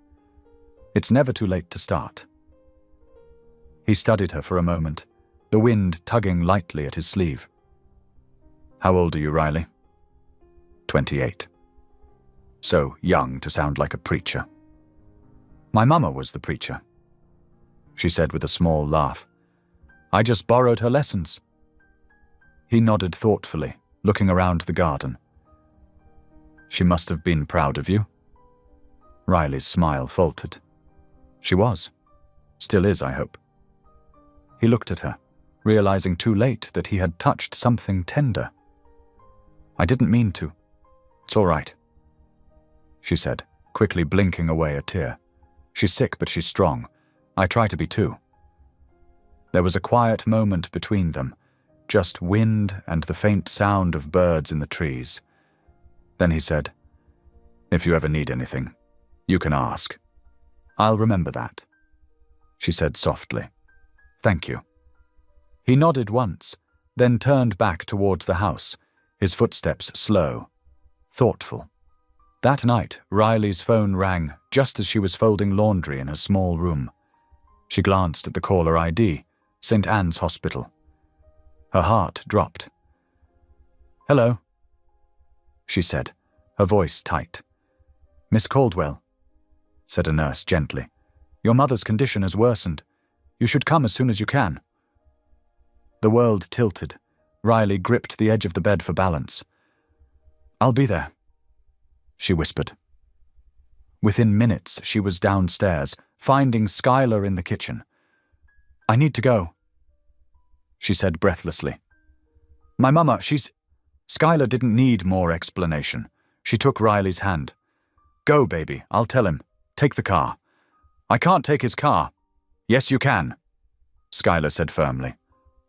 It's never too late to start. He studied her for a moment, the wind tugging lightly at his sleeve. How old are you, Riley? 28. So young to sound like a preacher. My mama was the preacher, she said with a small laugh. I just borrowed her lessons. He nodded thoughtfully, looking around the garden. She must have been proud of you. Riley's smile faltered. She was. Still is, I hope. He looked at her, realizing too late that he had touched something tender. I didn't mean to. It's all right, she said, quickly blinking away a tear. She's sick, but she's strong. I try to be too. There was a quiet moment between them, just wind and the faint sound of birds in the trees. Then he said, If you ever need anything, you can ask. I'll remember that, she said softly. Thank you. He nodded once, then turned back towards the house, his footsteps slow, thoughtful. That night, Riley's phone rang just as she was folding laundry in her small room. She glanced at the caller ID, St. Anne's Hospital. Her heart dropped. Hello, she said, her voice tight. Miss Caldwell, said a nurse gently. Your mother's condition has worsened. You should come as soon as you can. The world tilted. Riley gripped the edge of the bed for balance. I'll be there, she whispered. Within minutes, she was downstairs, finding Skylar in the kitchen. I need to go, she said breathlessly. My mama, Skylar didn't need more explanation. She took Riley's hand. Go, baby, I'll tell him. Take the car. I can't take his car. Yes, you can, Skylar said firmly.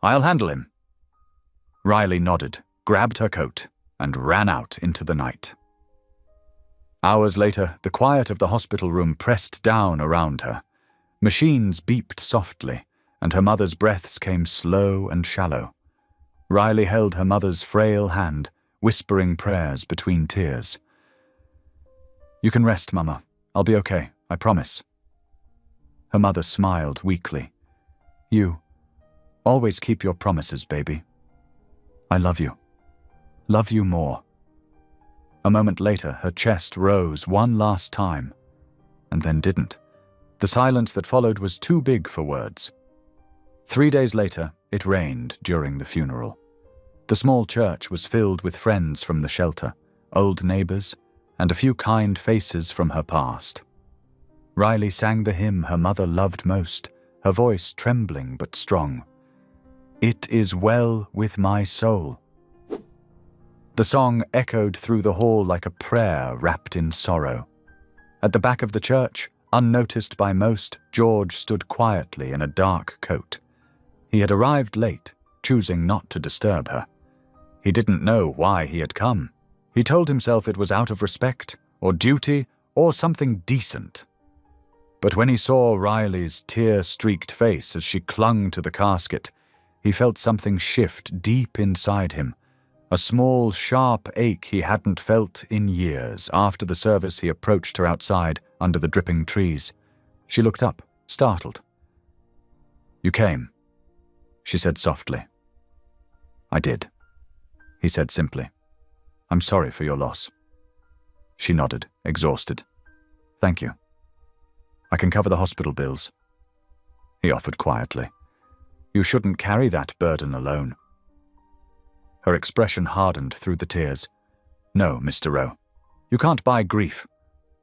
I'll handle him. Riley nodded, grabbed her coat, and ran out into the night. Hours later, the quiet of the hospital room pressed down around her. Machines beeped softly, and her mother's breaths came slow and shallow. Riley held her mother's frail hand, whispering prayers between tears. You can rest, Mama. I'll be okay, I promise. Her mother smiled weakly. You always keep your promises, baby. I love you. Love you more. A moment later, her chest rose one last time, and then didn't. The silence that followed was too big for words. 3 days later, it rained during the funeral. The small church was filled with friends from the shelter, old neighbors, and a few kind faces from her past. Riley sang the hymn her mother loved most, her voice trembling but strong. "It is well with my soul." The song echoed through the hall like a prayer wrapped in sorrow. At the back of the church, unnoticed by most, George stood quietly in a dark coat. He had arrived late, choosing not to disturb her. He didn't know why he had come. He told himself it was out of respect, or duty, or something decent. But when he saw Riley's tear-streaked face as she clung to the casket, he felt something shift deep inside him, a small, sharp ache he hadn't felt in years. After the service, he approached her outside, under the dripping trees. She looked up, startled. "You came," she said softly. "I did," he said simply. "I'm sorry for your loss." She nodded, exhausted. "Thank you. I can cover the hospital bills," he offered quietly. "You shouldn't carry that burden alone." Her expression hardened through the tears. "No, Mr. Rowe. You can't buy grief.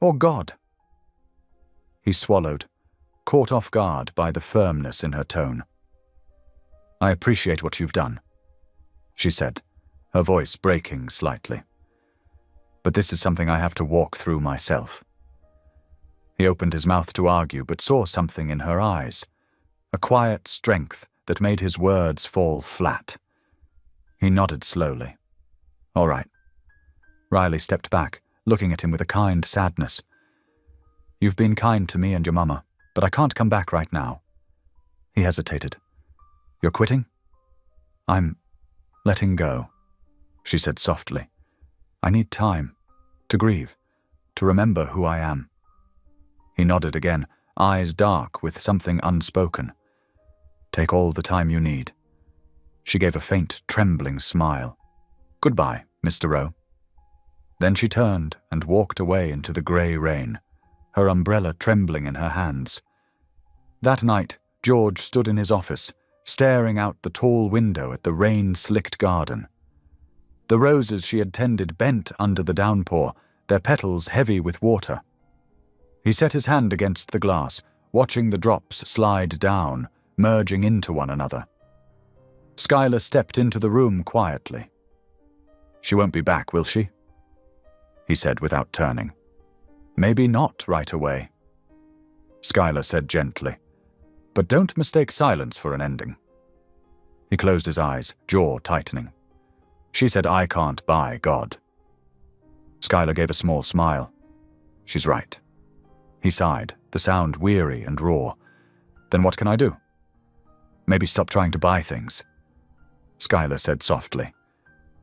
Or God." He swallowed, caught off guard by the firmness in her tone. "I appreciate what you've done," she said, her voice breaking slightly. "But this is something I have to walk through myself." He opened his mouth to argue, but saw something in her eyes, a quiet strength that made his words fall flat. He nodded slowly. "All right." Riley stepped back, looking at him with a kind sadness. "You've been kind to me and your mama, but I can't come back right now." He hesitated. "You're quitting?" "I'm letting go," she said softly. "I need time to grieve, to remember who I am." He nodded again, eyes dark with something unspoken. "Take all the time you need." She gave a faint, trembling smile. "Goodbye, Mr. Rowe." Then she turned and walked away into the grey rain, her umbrella trembling in her hands. That night, George stood in his office, staring out the tall window at the rain-slicked garden. The roses she had tended bent under the downpour, their petals heavy with water. He set his hand against the glass, watching the drops slide down, merging into one another. Skylar stepped into the room quietly. "She won't be back, will she?" he said without turning. "Maybe not right away," Skylar said gently. "But don't mistake silence for an ending." He closed his eyes, jaw tightening. "She said I can't buy God." Skylar gave a small smile. "She's right." He sighed, the sound weary and raw. "Then what can I do?" "Maybe stop trying to buy things," Skylar said softly.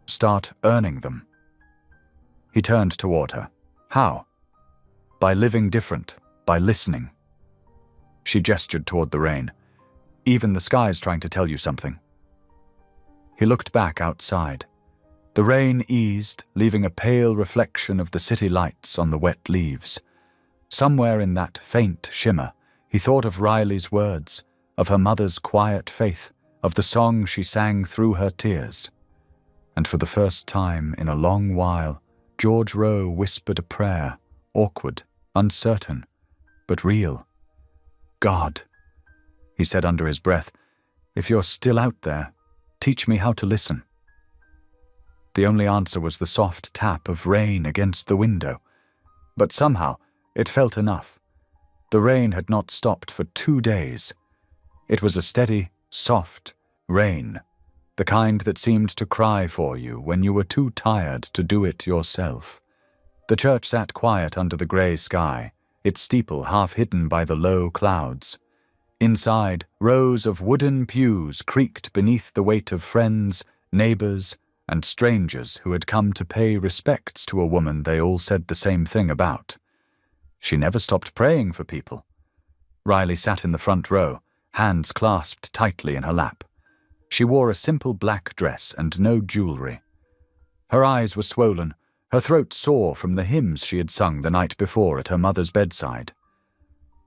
"Start earning them." He turned toward her. "How?" "By living different, by listening." She gestured toward the rain. "Even the sky's trying to tell you something." He looked back outside. The rain eased, leaving a pale reflection of the city lights on the wet leaves. Somewhere in that faint shimmer, he thought of Riley's words, of her mother's quiet faith, of the song she sang through her tears. And for the first time in a long while, George Rowe whispered a prayer, awkward, uncertain, but real. "God," he said under his breath, "if you're still out there, teach me how to listen." The only answer was the soft tap of rain against the window. But somehow, it felt enough. The rain had not stopped for 2 days. It was a steady, soft rain, the kind that seemed to cry for you when you were too tired to do it yourself. The church sat quiet under the grey sky, its steeple half hidden by the low clouds. Inside, rows of wooden pews creaked beneath the weight of friends, neighbours, and strangers who had come to pay respects to a woman they all said the same thing about. She never stopped praying for people. Riley sat in the front row, hands clasped tightly in her lap. She wore a simple black dress and no jewellery. Her eyes were swollen, her throat sore from the hymns she had sung the night before at her mother's bedside.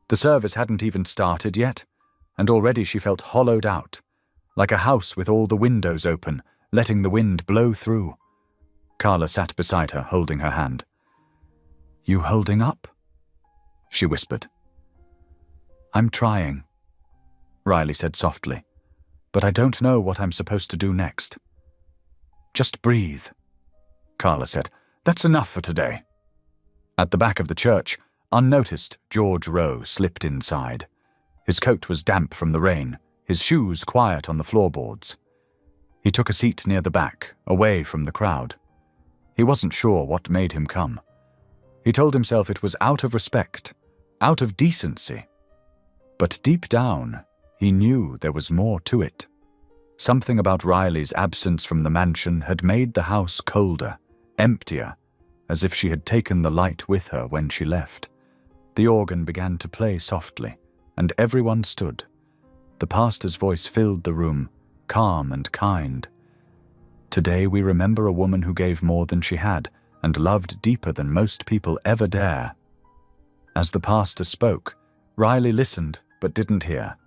The service hadn't even started yet, and already she felt hollowed out, like a house with all the windows open, letting the wind blow through. Carla sat beside her, holding her hand. "You holding up?" she whispered. "I'm trying," Riley said softly. but I don't know what I'm supposed to do next." "Just breathe," Carla said. "That's enough for today." At the back of the church, unnoticed, George Rowe slipped inside. His coat was damp from the rain, his shoes quiet on the floorboards. He took a seat near the back, away from the crowd. He wasn't sure what made him come. He told himself it was out of respect, out of decency. But deep down, he knew there was more to it. Something about Riley's absence from the mansion had made the house colder, emptier, as if she had taken the light with her when she left. The organ began to play softly, and everyone stood. The pastor's voice filled the room, calm and kind. "Today we remember a woman who gave more than she had, and loved deeper than most people ever dare." As the pastor spoke, Riley listened but didn't hear.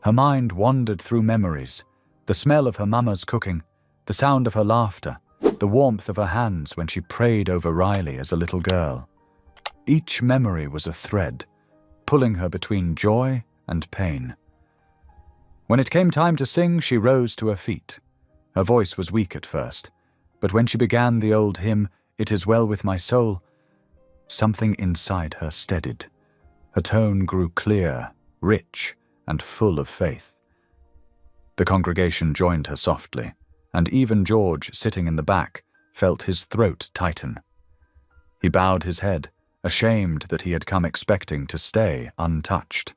Her mind wandered through memories, the smell of her mama's cooking, the sound of her laughter, the warmth of her hands when she prayed over Riley as a little girl. Each memory was a thread, pulling her between joy and pain. When it came time to sing, she rose to her feet. Her voice was weak at first, but when she began the old hymn, "It is well with my soul," something inside her steadied. Her tone grew clear, rich, and full of faith. The congregation joined her softly, and even George, sitting in the back, felt his throat tighten. He bowed his head, ashamed that he had come expecting to stay untouched.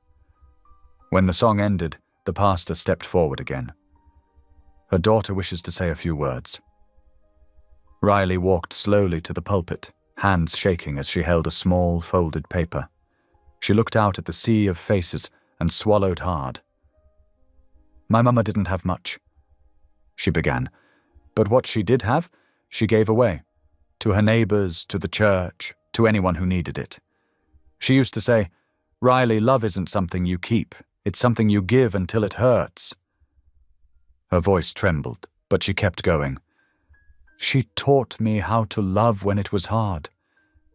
When the song ended, the pastor stepped forward again. "Her daughter wishes to say a few words." Riley walked slowly to the pulpit, hands shaking as she held a small, folded paper. She looked out at the sea of faces and swallowed hard. "My mama didn't have much," she began, "but what she did have, she gave away. To her neighbors, to the church, to anyone who needed it. She used to say, 'Riley, love isn't something you keep. It's something you give until it hurts.'" Her voice trembled, but she kept going. "She taught me how to love when it was hard,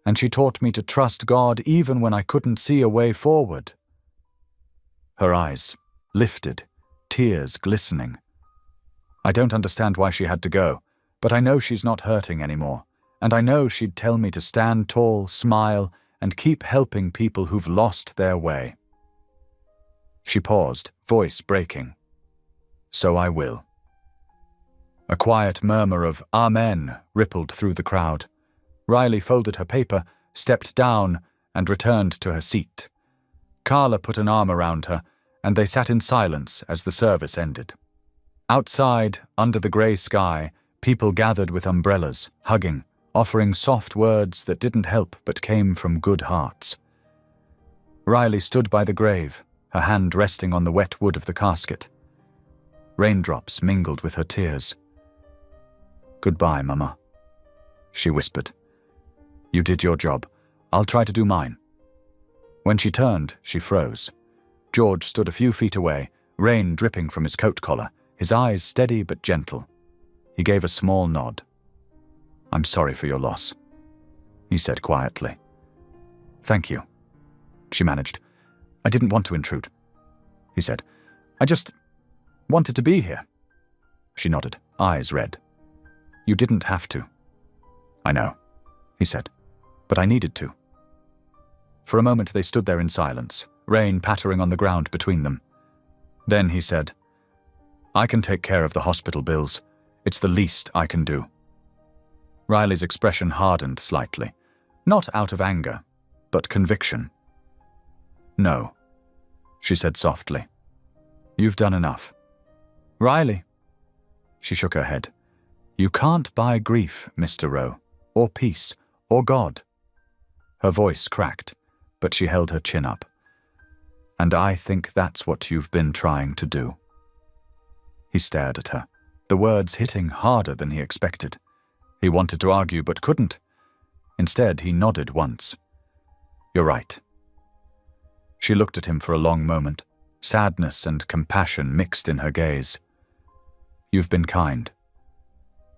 and she taught me to trust God even when I couldn't see a way forward." Her eyes lifted, tears glistening. "I don't understand why she had to go, but I know she's not hurting anymore, and I know she'd tell me to stand tall, smile, and keep helping people who've lost their way." She paused, voice breaking. "So I will." A quiet murmur of "Amen" rippled through the crowd. Riley folded her paper, stepped down, and returned to her seat. Carla put an arm around her, and they sat in silence as the service ended. Outside, under the grey sky, people gathered with umbrellas, hugging, offering soft words that didn't help but came from good hearts. Riley stood by the grave, her hand resting on the wet wood of the casket. Raindrops mingled with her tears. "Goodbye, Mama," she whispered. "You did your job. I'll try to do mine." When she turned, she froze. George stood a few feet away, rain dripping from his coat collar, his eyes steady but gentle. He gave a small nod. "I'm sorry for your loss," he said quietly. "Thank you," she managed. "I didn't want to intrude," he said. "I just wanted to be here." She nodded, eyes red. "You didn't have to." "I know," he said, "but I needed to." For a moment they stood there in silence, rain pattering on the ground between them. Then he said, "I can take care of the hospital bills. It's the least I can do." Riley's expression hardened slightly, not out of anger, but conviction. "No," she said softly. "You've done enough." "Riley," she shook her head, "you can't buy grief, Mr. Rowe, or peace, or God." Her voice cracked, but she held her chin up. "And I think that's what you've been trying to do." He stared at her, the words hitting harder than he expected. He wanted to argue but couldn't. Instead, he nodded once. "You're right." She looked at him for a long moment, sadness and compassion mixed in her gaze. "You've been kind,"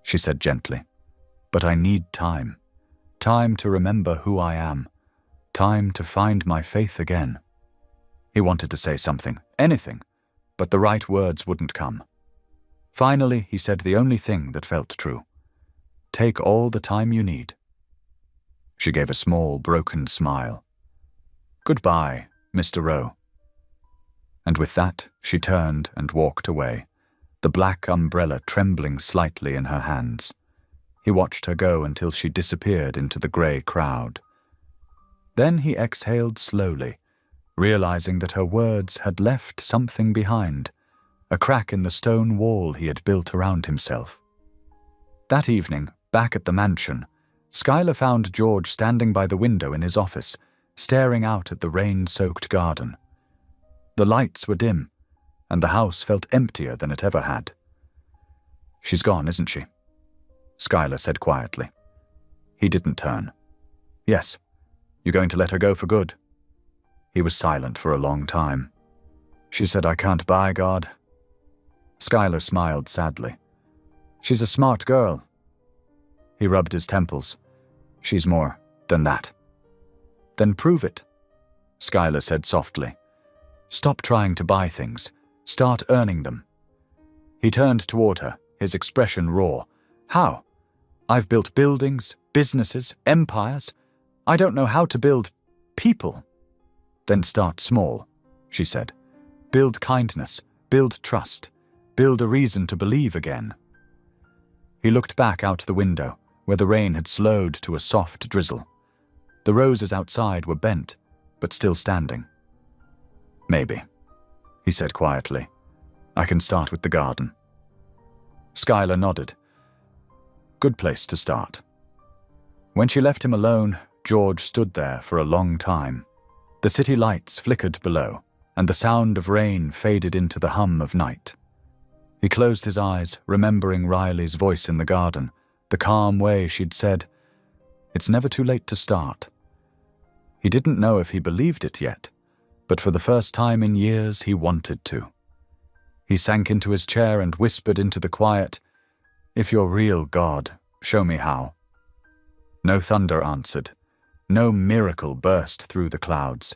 she said gently, "but I need time. Time to remember who I am. Time to find my faith again." He wanted to say something, anything, but the right words wouldn't come. Finally, he said the only thing that felt true. Take all the time you need. She gave a small, broken smile. Goodbye, Mr. Rowe. And with that, she turned and walked away, the black umbrella trembling slightly in her hands. He watched her go until she disappeared into the grey crowd. Then he exhaled slowly, realizing that her words had left something behind, a crack in the stone wall he had built around himself. That evening, back at the mansion, Schuyler found George standing by the window in his office, staring out at the rain-soaked garden. The lights were dim, and the house felt emptier than it ever had. She's gone, isn't she? Schuyler said quietly. He didn't turn. Yes. You're going to let her go for good? He was silent for a long time. She said, I can't buy God. Schuyler smiled sadly. She's a smart girl. He rubbed his temples. She's more than that. Then prove it, Schuyler said softly. Stop trying to buy things. Start earning them. He turned toward her, his expression raw. How? I've built buildings, businesses, empires. I don't know how to build people. Then start small, she said. Build kindness, build trust, build a reason to believe again. He looked back out the window, where the rain had slowed to a soft drizzle. The roses outside were bent, but still standing. Maybe, he said quietly. I can start with the garden. Schuyler nodded. Good place to start. When she left him alone, George stood there for a long time. The city lights flickered below, and the sound of rain faded into the hum of night. He closed his eyes, remembering Riley's voice in the garden, the calm way she'd said, "It's never too late to start." He didn't know if he believed it yet, but for the first time in years he wanted to. He sank into his chair and whispered into the quiet, "If you're real, God, show me how." No thunder answered. No miracle burst through the clouds.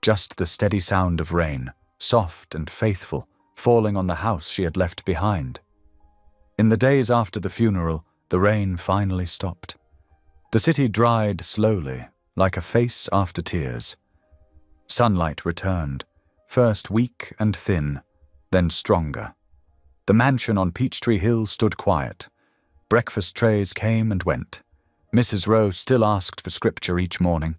Just the steady sound of rain, soft and faithful, falling on the house she had left behind. In the days after the funeral, the rain finally stopped. The city dried slowly, like a face after tears. Sunlight returned, first weak and thin, then stronger. The mansion on Peachtree Hill stood quiet. Breakfast trays came and went. Mrs. Rowe still asked for scripture each morning.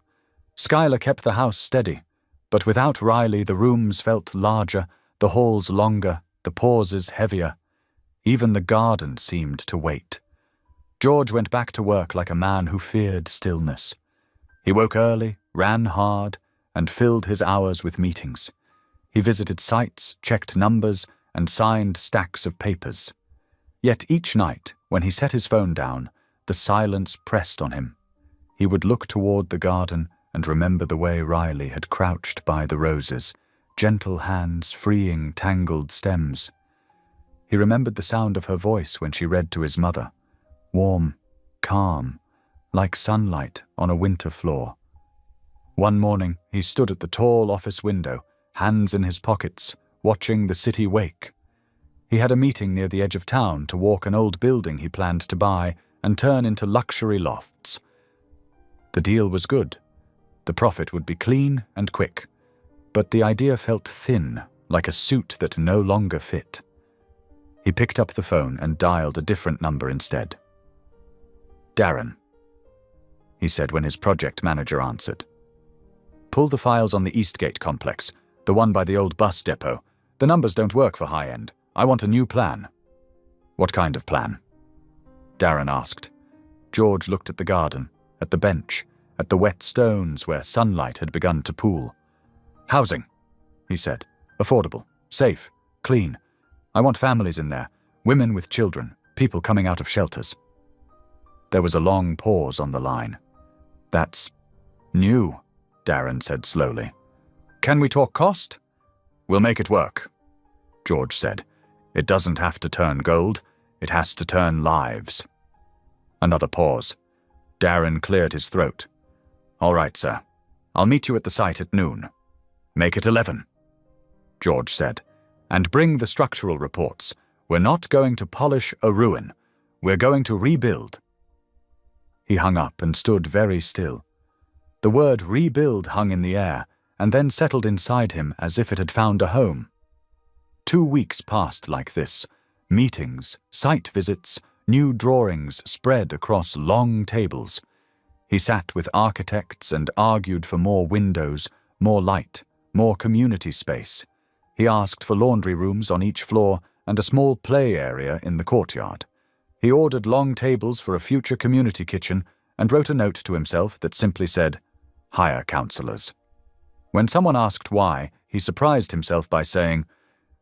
Schuyler kept the house steady, but without Riley the rooms felt larger, the halls longer, the pauses heavier. Even the garden seemed to wait. George went back to work like a man who feared stillness. He woke early, ran hard, and filled his hours with meetings. He visited sites, checked numbers, and signed stacks of papers. Yet each night, when he set his phone down, the silence pressed on him. He would look toward the garden and remember the way Riley had crouched by the roses, gentle hands freeing tangled stems. He remembered the sound of her voice when she read to his mother, warm, calm, like sunlight on a winter floor. One morning, he stood at the tall office window, hands in his pockets, watching the city wake. He had a meeting near the edge of town to walk an old building he planned to buy and turn into luxury lofts. The deal was good. The profit would be clean and quick. But the idea felt thin, like a suit that no longer fit. He picked up the phone and dialed a different number instead. "Darren," he said when his project manager answered. "Pull the files on the Eastgate complex, the one by the old bus depot. The numbers don't work for high-end. I want a new plan." "What kind of plan?" Darren asked. George looked at the garden, at the bench, at the wet stones where sunlight had begun to pool. "Housing," he said. "Affordable, safe, clean. I want families in there, women with children, people coming out of shelters." There was a long pause on the line. "That's new," Darren said slowly. "Can we talk cost?" "We'll make it work," George said. "It doesn't have to turn gold. It has to turn lives." Another pause. Darren cleared his throat. "All right, sir. I'll meet you at the site at noon." "Make it 11," George said, And bring the structural reports. We're not going to polish a ruin. We're going to rebuild." He hung up and stood very still. The word rebuild hung in the air and then settled inside him as if it had found a home. 2 weeks passed like this. Meetings, site visits, new drawings spread across long tables. He sat with architects and argued for more windows, more light, more community space. He asked for laundry rooms on each floor and a small play area in the courtyard. He ordered long tables for a future community kitchen and wrote a note to himself that simply said, "Hire councillors." When someone asked why, he surprised himself by saying,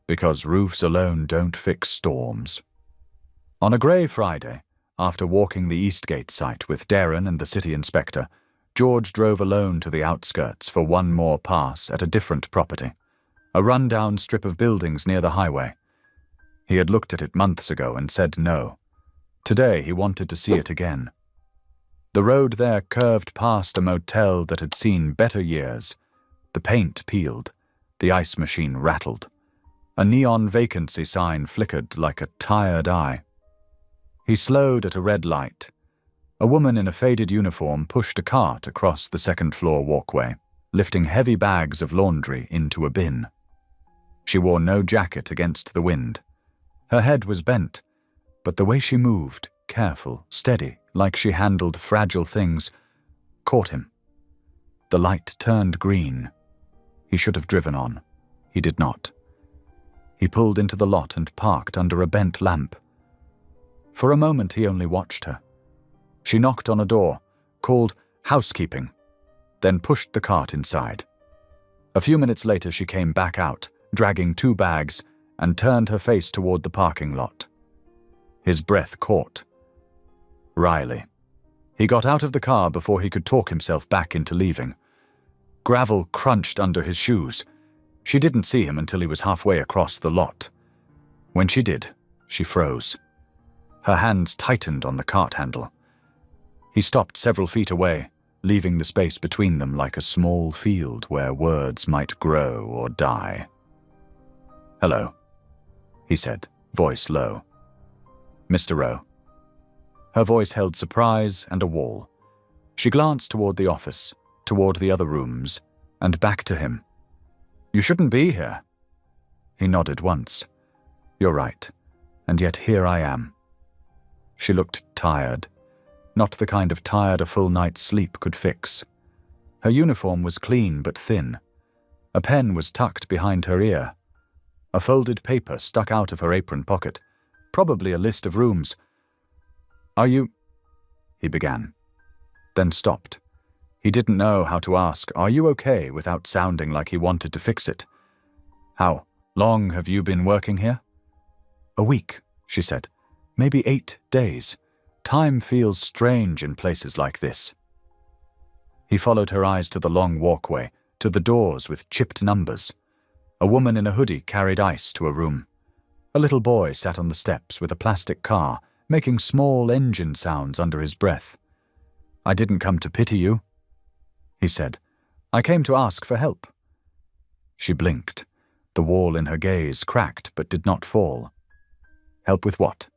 "Because roofs alone don't fix storms." On a grey Friday, after walking the Eastgate site with Darren and the city inspector, George drove alone to the outskirts for one more pass at a different property, a run-down strip of buildings near the highway. He had looked at it months ago and said no. Today he wanted to see it again. The road there curved past a motel that had seen better years. The paint peeled. The ice machine rattled. A neon vacancy sign flickered like a tired eye. He slowed at a red light. A woman in a faded uniform pushed a cart across the second-floor walkway, lifting heavy bags of laundry into a bin. She wore no jacket against the wind. Her head was bent, but the way she moved, careful, steady, like she handled fragile things, caught him. The light turned green. He should have driven on. He did not. He pulled into the lot and parked under a bent lamp. For a moment he only watched her. She knocked on a door, called housekeeping, then pushed the cart inside. A few minutes later she came back out, dragging 2 bags, and turned her face toward the parking lot. His breath caught. Riley. He got out of the car before he could talk himself back into leaving. Gravel crunched under his shoes. She didn't see him until he was halfway across the lot. When she did, she froze. Her hands tightened on the cart handle. He stopped several feet away, leaving the space between them like a small field where words might grow or die. "Hello," he said, voice low. "Mr. Rowe." Her voice held surprise and a wall. She glanced toward the office, toward the other rooms, and back to him. "You shouldn't be here." He nodded once. "You're right, and yet here I am." She looked tired, not the kind of tired a full night's sleep could fix. Her uniform was clean but thin. A pen was tucked behind her ear. A folded paper stuck out of her apron pocket, probably a list of rooms. "Are you—" he began, then stopped. He didn't know how to ask, "Are you okay?" without sounding like he wanted to fix it. "How long have you been working here?" "A week," she said. "Maybe 8 days. Time feels strange in places like this." He followed her eyes to the long walkway, to the doors with chipped numbers. A woman in a hoodie carried ice to a room. A little boy sat on the steps with a plastic car, making small engine sounds under his breath. "I didn't come to pity you," he said. "I came to ask for help." She blinked. The wall in her gaze cracked but did not fall. "Help with what?"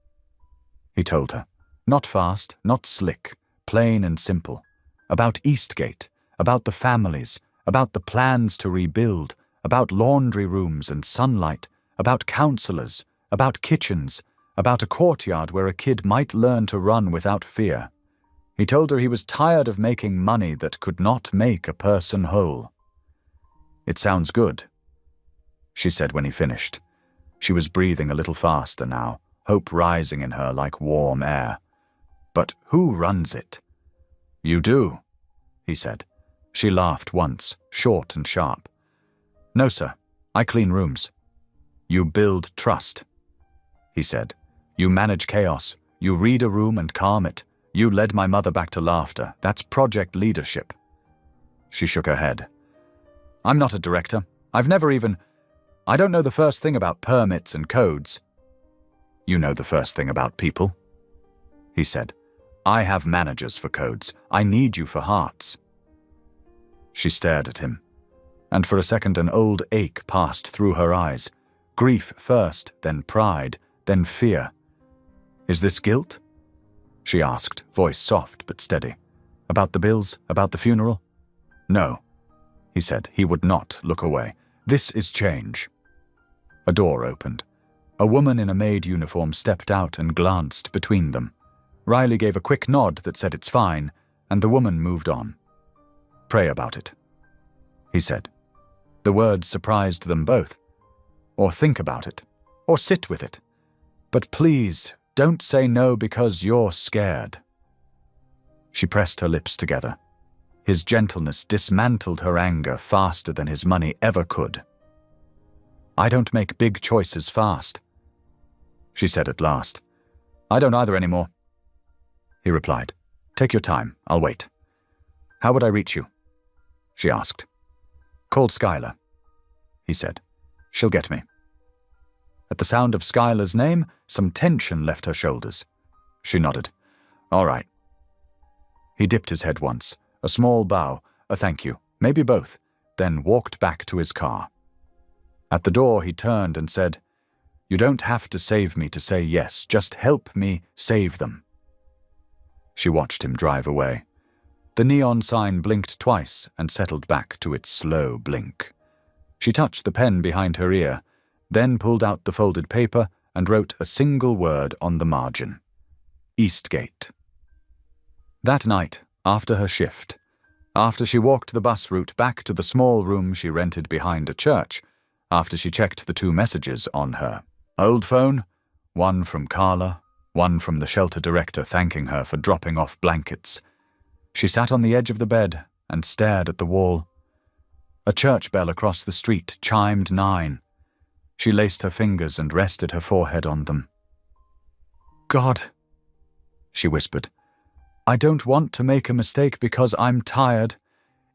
He told her. Not fast, not slick, plain and simple. About Eastgate, about the families, about the plans to rebuild, about laundry rooms and sunlight, about councillors, about kitchens, about a courtyard where a kid might learn to run without fear. He told her he was tired of making money that could not make a person whole. "It sounds good," she said when he finished. She was breathing a little faster now, hope rising in her like warm air. "But who runs it?" "You do," he said. She laughed once, short and sharp. "No, sir. I clean rooms." "You build trust," he said. "You manage chaos. You read a room and calm it. You led my mother back to laughter. That's project leadership." She shook her head. "I'm not a director. I don't know the first thing about permits and codes." "You know the first thing about people," he said. "I have managers for codes. I need you for hearts." She stared at him, and for a second an old ache passed through her eyes. Grief first, then pride, then fear. "Is this guilt?" she asked, voice soft but steady. "About the bills? About the funeral?" "No," he said. He would not look away. "This is change." A door opened. A woman in a maid uniform stepped out and glanced between them. Riley gave a quick nod that said it's fine, and the woman moved on. "Pray about it," he said. The words surprised them both. "Or think about it. Or sit with it. But please, don't say no because you're scared." She pressed her lips together. His gentleness dismantled her anger faster than his money ever could. "I don't make big choices fast," she said at last. "I don't either anymore," he replied. "Take your time, I'll wait." "How would I reach you?" she asked. "Called Skylar," he said. "She'll get me." At the sound of Skylar's name, some tension left her shoulders. She nodded. "All right." He dipped his head once, a small bow, a thank you, maybe both, then walked back to his car. At the door he turned and said, "You don't have to save me to say yes, just help me save them." She watched him drive away. The neon sign blinked twice and settled back to its slow blink. She touched the pen behind her ear, then pulled out the folded paper and wrote a single word on the margin. Eastgate. That night, after her shift, after she walked the bus route back to the small room she rented behind a church, after she checked the 2 messages on her old phone, one from Carla, one from the shelter director thanking her for dropping off blankets, she sat on the edge of the bed and stared at the wall. A church bell across the street chimed 9. She laced her fingers and rested her forehead on them. "God," she whispered, "I don't want to make a mistake because I'm tired.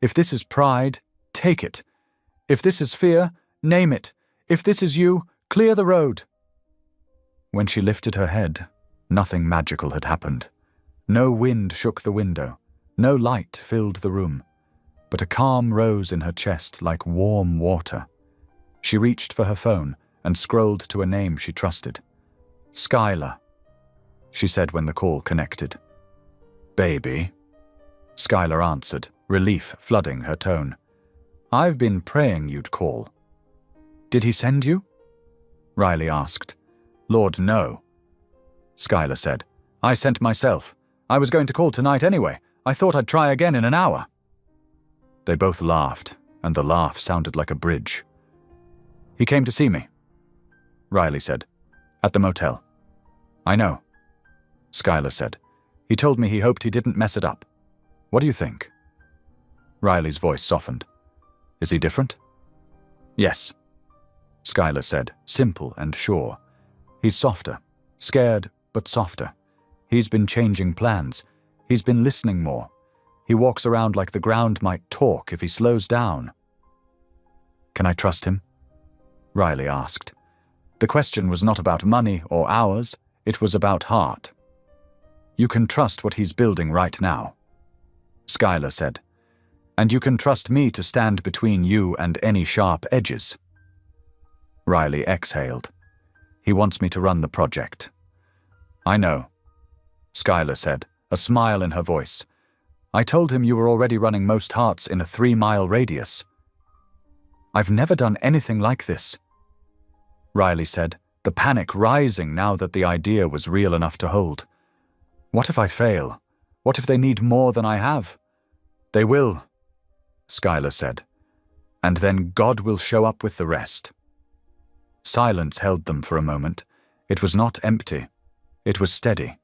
If this is pride, take it. If this is fear, name it. If this is you, clear the road." When she lifted her head, nothing magical had happened. No wind shook the window. No light filled the room. But a calm rose in her chest like warm water. She reached for her phone and scrolled to a name she trusted. "Skylar," she said when the call connected. "Baby," Skylar answered, relief flooding her tone. "I've been praying you'd call." "Did he send you?" Riley asked. "Lord, no," Skylar said. "I sent myself. I was going to call tonight anyway. I thought I'd try again in an hour." They both laughed, and the laugh sounded like a bridge. "He came to see me," Riley said. "At the motel." "I know," Skylar said. "He told me he hoped he didn't mess it up. What do you think?" Riley's voice softened. "Is he different?" "Yes," Skylar said, simple and sure. "He's softer, scared but softer. He's been changing plans. He's been listening more. He walks around like the ground might talk if he slows down." "Can I trust him?" Riley asked. The question was not about money or hours, it was about heart. "You can trust what he's building right now," Skylar said. "And you can trust me to stand between you and any sharp edges." Riley exhaled. "He wants me to run the project." "I know," Skylar said, a smile in her voice. "I told him you were already running most hearts in a 3-mile radius." "I've never done anything like this," Riley said, the panic rising now that the idea was real enough to hold. "What if I fail? What if they need more than I have?" "They will," Skylar said. "And then God will show up with the rest." Silence held them for a moment. It was not empty. It was steady,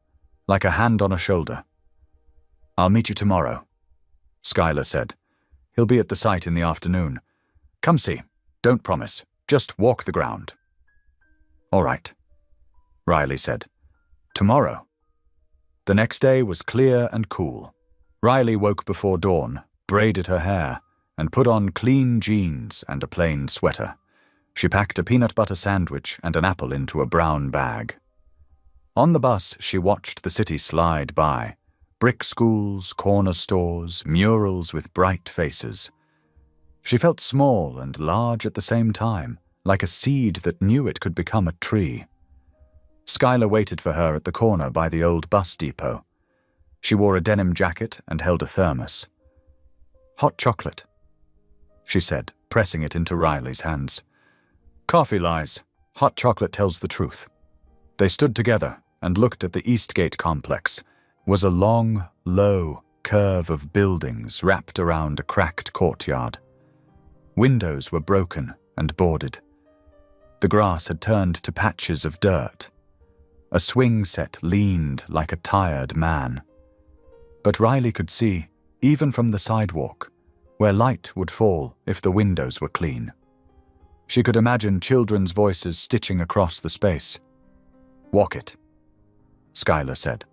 like a hand on a shoulder. "I'll meet you tomorrow," Skylar said. "He'll be at the site in the afternoon. Come see. Don't promise. Just walk the ground." "All right," Riley said. "Tomorrow." The next day was clear and cool. Riley woke before dawn, braided her hair, and put on clean jeans and a plain sweater. She packed a peanut butter sandwich and an apple into a brown bag. On the bus, she watched the city slide by. Brick schools, corner stores, murals with bright faces. She felt small and large at the same time, like a seed that knew it could become a tree. Skylar waited for her at the corner by the old bus depot. She wore a denim jacket and held a thermos. "Hot chocolate," she said, pressing it into Riley's hands. "Coffee lies. Hot chocolate tells the truth." They stood together and looked at the Eastgate complex. It was a long, low curve of buildings wrapped around a cracked courtyard. Windows were broken and boarded. The grass had turned to patches of dirt. A swing set leaned like a tired man. But Riley could see, even from the sidewalk, where light would fall if the windows were clean. She could imagine children's voices stitching across the space. "Walk it," Skylar said.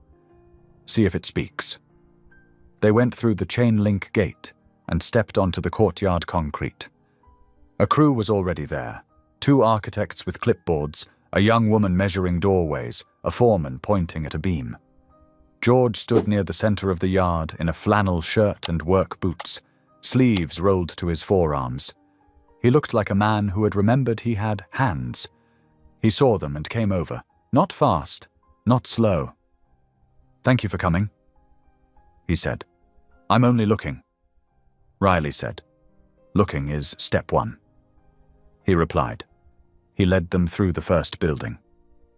"See if it speaks." They went through the chain-link gate and stepped onto the courtyard concrete. A crew was already there, 2 architects with clipboards, a young woman measuring doorways, a foreman pointing at a beam. George stood near the center of the yard in a flannel shirt and work boots, sleeves rolled to his forearms. He looked like a man who had remembered he had hands. He saw them and came over, not fast, not slow. "Thank you for coming," he said. "I'm only looking," Riley said. "Looking is step 1. He replied. He led them through the first building.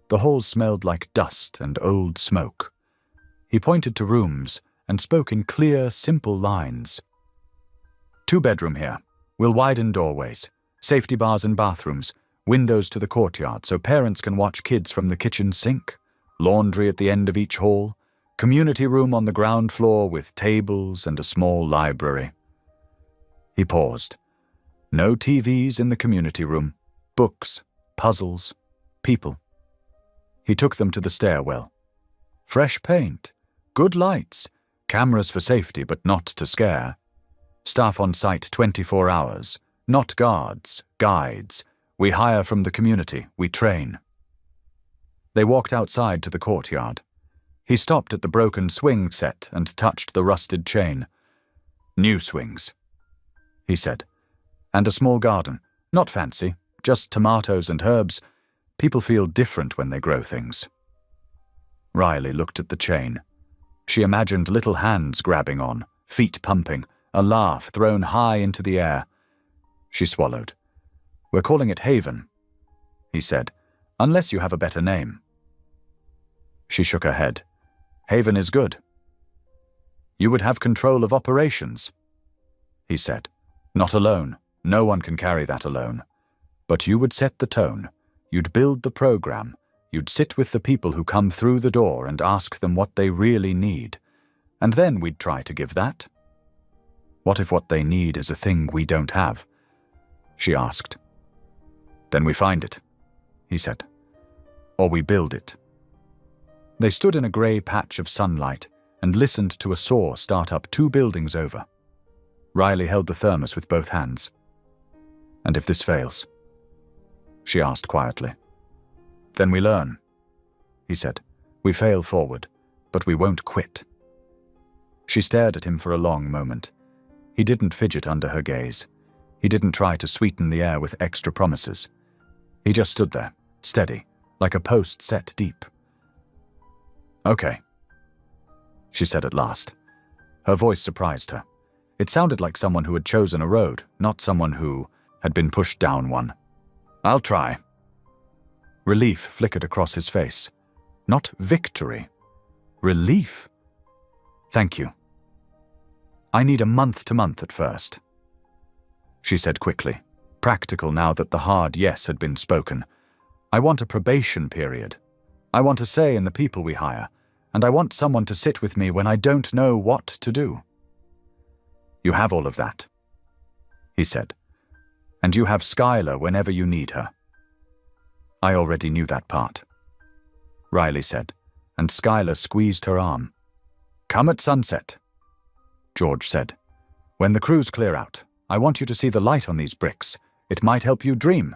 The hall smelled like dust and old smoke. He pointed to rooms and spoke in clear, simple lines. 2-bedroom here. We'll widen doorways, safety bars and bathrooms, windows to the courtyard so parents can watch kids from the kitchen sink, laundry at the end of each hall, community room on the ground floor with tables and a small library." He paused. No TVs in the community room, books, puzzles, people. He took them to the stairwell. Fresh paint, good lights, cameras for safety but not to scare. Staff on site 24 hours, not guards, guides. We hire from the community, we train. They walked outside to the courtyard. He stopped at the broken swing set and touched the rusted chain. "New swings," he said. "And a small garden, not fancy, just tomatoes and herbs. People feel different when they grow things." Riley looked at the chain. She imagined little hands grabbing on, feet pumping, a laugh thrown high into the air. She swallowed. "We're calling it Haven," he said, "unless you have a better name." She shook her head. "Haven is good." "You would have control of operations," he said. "Not alone. No one can carry that alone. But you would set the tone. You'd build the program. You'd sit with the people who come through the door and ask them what they really need. And then we'd try to give that." "What if what they need is a thing we don't have?" she asked. "Then we find it," he said. "Or we build it." They stood in a grey patch of sunlight and listened to a saw start up 2 buildings over. Riley held the thermos with both hands. "And if this fails?" she asked quietly. "Then we learn," he said. "We fail forward, but we won't quit." She stared at him for a long moment. He didn't fidget under her gaze. He didn't try to sweeten the air with extra promises. He just stood there, steady, like a post set deep. "Okay," she said at last. Her voice surprised her. It sounded like someone who had chosen a road, not someone who had been pushed down one. "I'll try." Relief flickered across his face. Not victory. Relief. "Thank you. I need a month-to-month at first," she said quickly, practical now that the hard yes had been spoken. "I want a probation period. I want a say in the people we hire, and I want someone to sit with me when I don't know what to do." "You have all of that," he said. "And you have Skylar whenever you need her." "I already knew that part," Riley said, and Skylar squeezed her arm. "Come at sunset," George said. "When the crews clear out, I want you to see the light on these bricks. It might help you dream."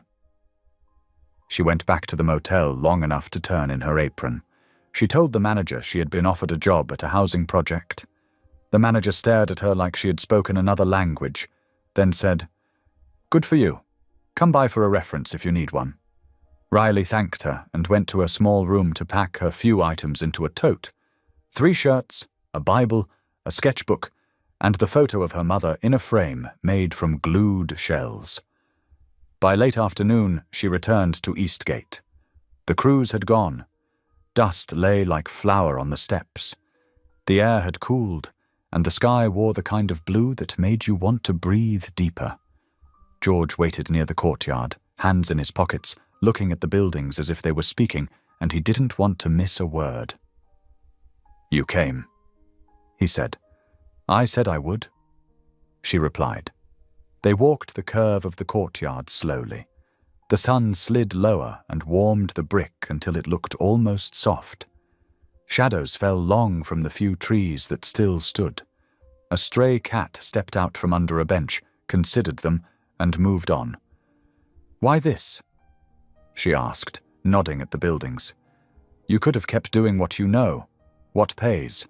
She went back to the motel long enough to turn in her apron. She told the manager she had been offered a job at a housing project. The manager stared at her like she had spoken another language, then said, "Good for you. Come by for a reference if you need one." Riley thanked her and went to a small room to pack her few items into a tote. 3 shirts, a Bible, a sketchbook, and the photo of her mother in a frame made from glued shells. By late afternoon, she returned to Eastgate. The crews had gone. Dust lay like flour on the steps. The air had cooled, and the sky wore the kind of blue that made you want to breathe deeper. George waited near the courtyard, hands in his pockets, looking at the buildings as if they were speaking, and he didn't want to miss a word. "You came," he said. "I said I would," she replied. They walked the curve of the courtyard slowly. The sun slid lower and warmed the brick until it looked almost soft. Shadows fell long from the few trees that still stood. A stray cat stepped out from under a bench, considered them, and moved on. "Why this?" she asked, nodding at the buildings. "You could have kept doing what you know. What pays?"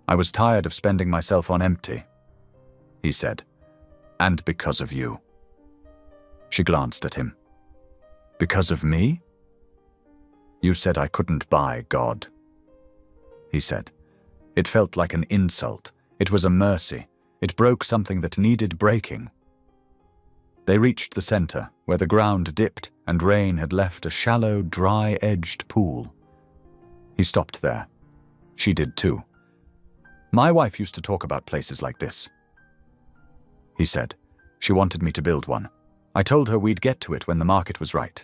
"I was tired of spending myself on empty," he said. "And because of you." She glanced at him. "Because of me?" "You said I couldn't buy God," he said. It felt like an insult. It was a mercy. It broke something that needed breaking. They reached the center, where the ground dipped and rain had left a shallow, dry-edged pool. He stopped there. She did too. "My wife used to talk about places like this," he said. "She wanted me to build one. I told her we'd get to it when the market was right."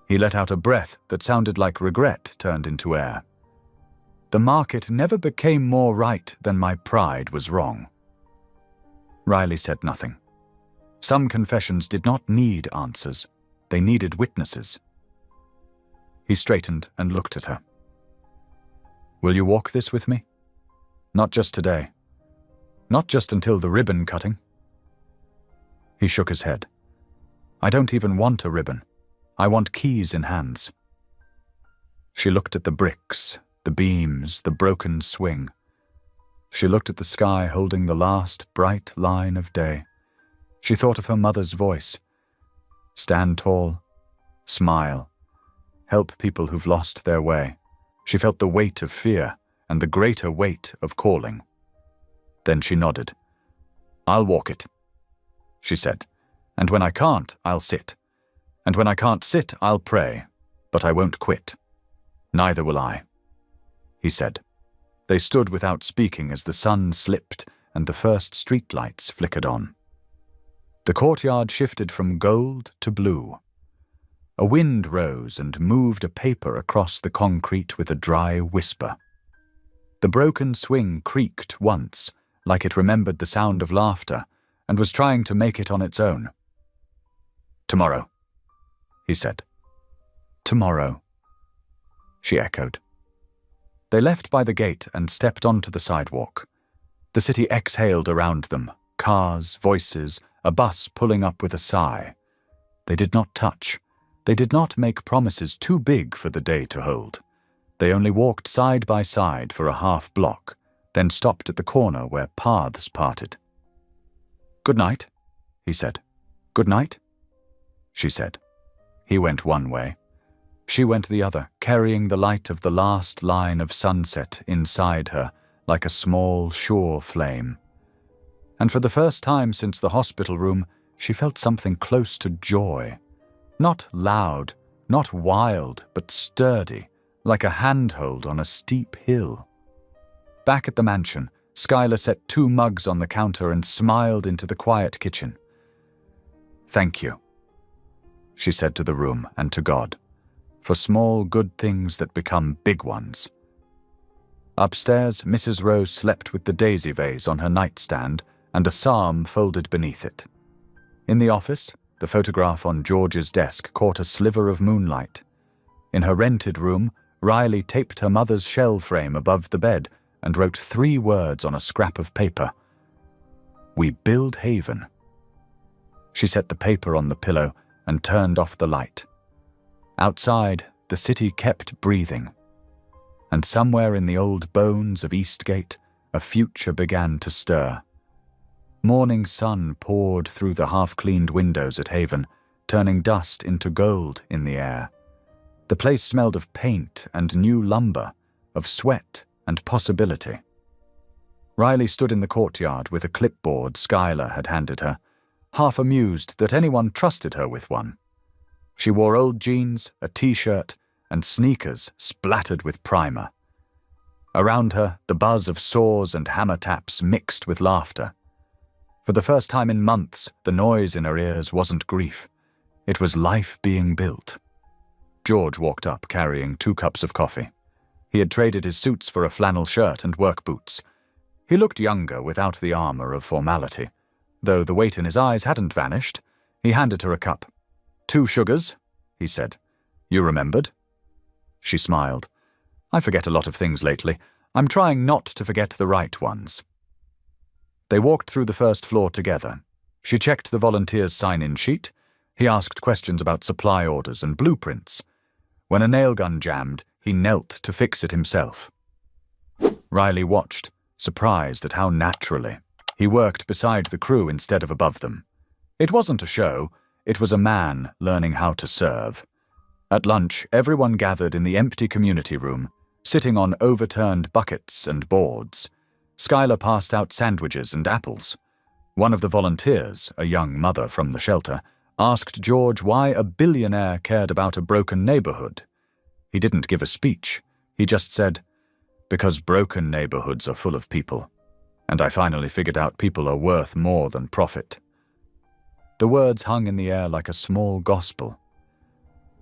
He let out a breath that sounded like regret turned into air. "The market never became more right than my pride was wrong." Riley said nothing. Some confessions did not need answers. They needed witnesses. He straightened and looked at her. "Will you walk this with me? Not just today. Not just until the ribbon cutting." He shook his head. "I don't even want a ribbon. I want keys in hands." She looked at the bricks, the beams, the broken swing. She looked at the sky holding the last bright line of day. She thought of her mother's voice. Stand tall, smile, help people who've lost their way. She felt the weight of fear and the greater weight of calling. Then she nodded. "I'll walk it," she said. "And when I can't, I'll sit. And when I can't sit, I'll pray. But I won't quit. Neither will I," he said. They stood without speaking as the sun slipped and the first streetlights flickered on. The courtyard shifted from gold to blue. A wind rose and moved a paper across the concrete with a dry whisper. The broken swing creaked once, like it remembered the sound of laughter, and was trying to make it on its own. "Tomorrow," he said. "Tomorrow," she echoed. They left by the gate and stepped onto the sidewalk. The city exhaled around them, cars, voices, a bus pulling up with a sigh. They did not touch. They did not make promises too big for the day to hold. They only walked side by side for a half block, then stopped at the corner where paths parted. "Good night," he said. "Good night," she said. He went one way. She went the other, carrying the light of the last line of sunset inside her like a small, sure flame. And for the first time since the hospital room, she felt something close to joy. Not loud, not wild, but sturdy, like a handhold on a steep hill. Back at the mansion, Skylar set 2 mugs on the counter and smiled into the quiet kitchen. "Thank you," she said to the room and to God, "for small good things that become big ones." Upstairs, Mrs. Rose slept with the daisy vase on her nightstand and a psalm folded beneath it. In the office, the photograph on George's desk caught a sliver of moonlight. In her rented room, Riley taped her mother's shell frame above the bed and wrote 3 words on a scrap of paper. "We build Haven." She set the paper on the pillow and turned off the light. Outside, the city kept breathing. And somewhere in the old bones of Eastgate, a future began to stir. Morning sun poured through the half-cleaned windows at Haven, turning dust into gold in the air. The place smelled of paint and new lumber, of sweat and possibility. Riley stood in the courtyard with a clipboard Skylar had handed her, half amused that anyone trusted her with one. She wore old jeans, a t-shirt, and sneakers splattered with primer. Around her, the buzz of saws and hammer taps mixed with laughter. For the first time in months, the noise in her ears wasn't grief. It was life being built. George walked up carrying 2 cups of coffee. He had traded his suits for a flannel shirt and work boots. He looked younger without the armor of formality. Though the weight in his eyes hadn't vanished, he handed her a cup. 2 sugars, he said. You remembered? She smiled. I forget a lot of things lately. I'm trying not to forget the right ones. They walked through the first floor together. She checked the volunteers' sign-in sheet. He asked questions about supply orders and blueprints. When a nail gun jammed, he knelt to fix it himself. Riley watched, surprised at how naturally. He worked beside the crew instead of above them. It wasn't a show, it was a man learning how to serve. At lunch, everyone gathered in the empty community room, sitting on overturned buckets and boards. Skylar passed out sandwiches and apples. One of the volunteers, a young mother from the shelter, asked George why a billionaire cared about a broken neighborhood. He didn't give a speech. He just said, "Because broken neighborhoods are full of people. And I finally figured out people are worth more than profit." The words hung in the air like a small gospel.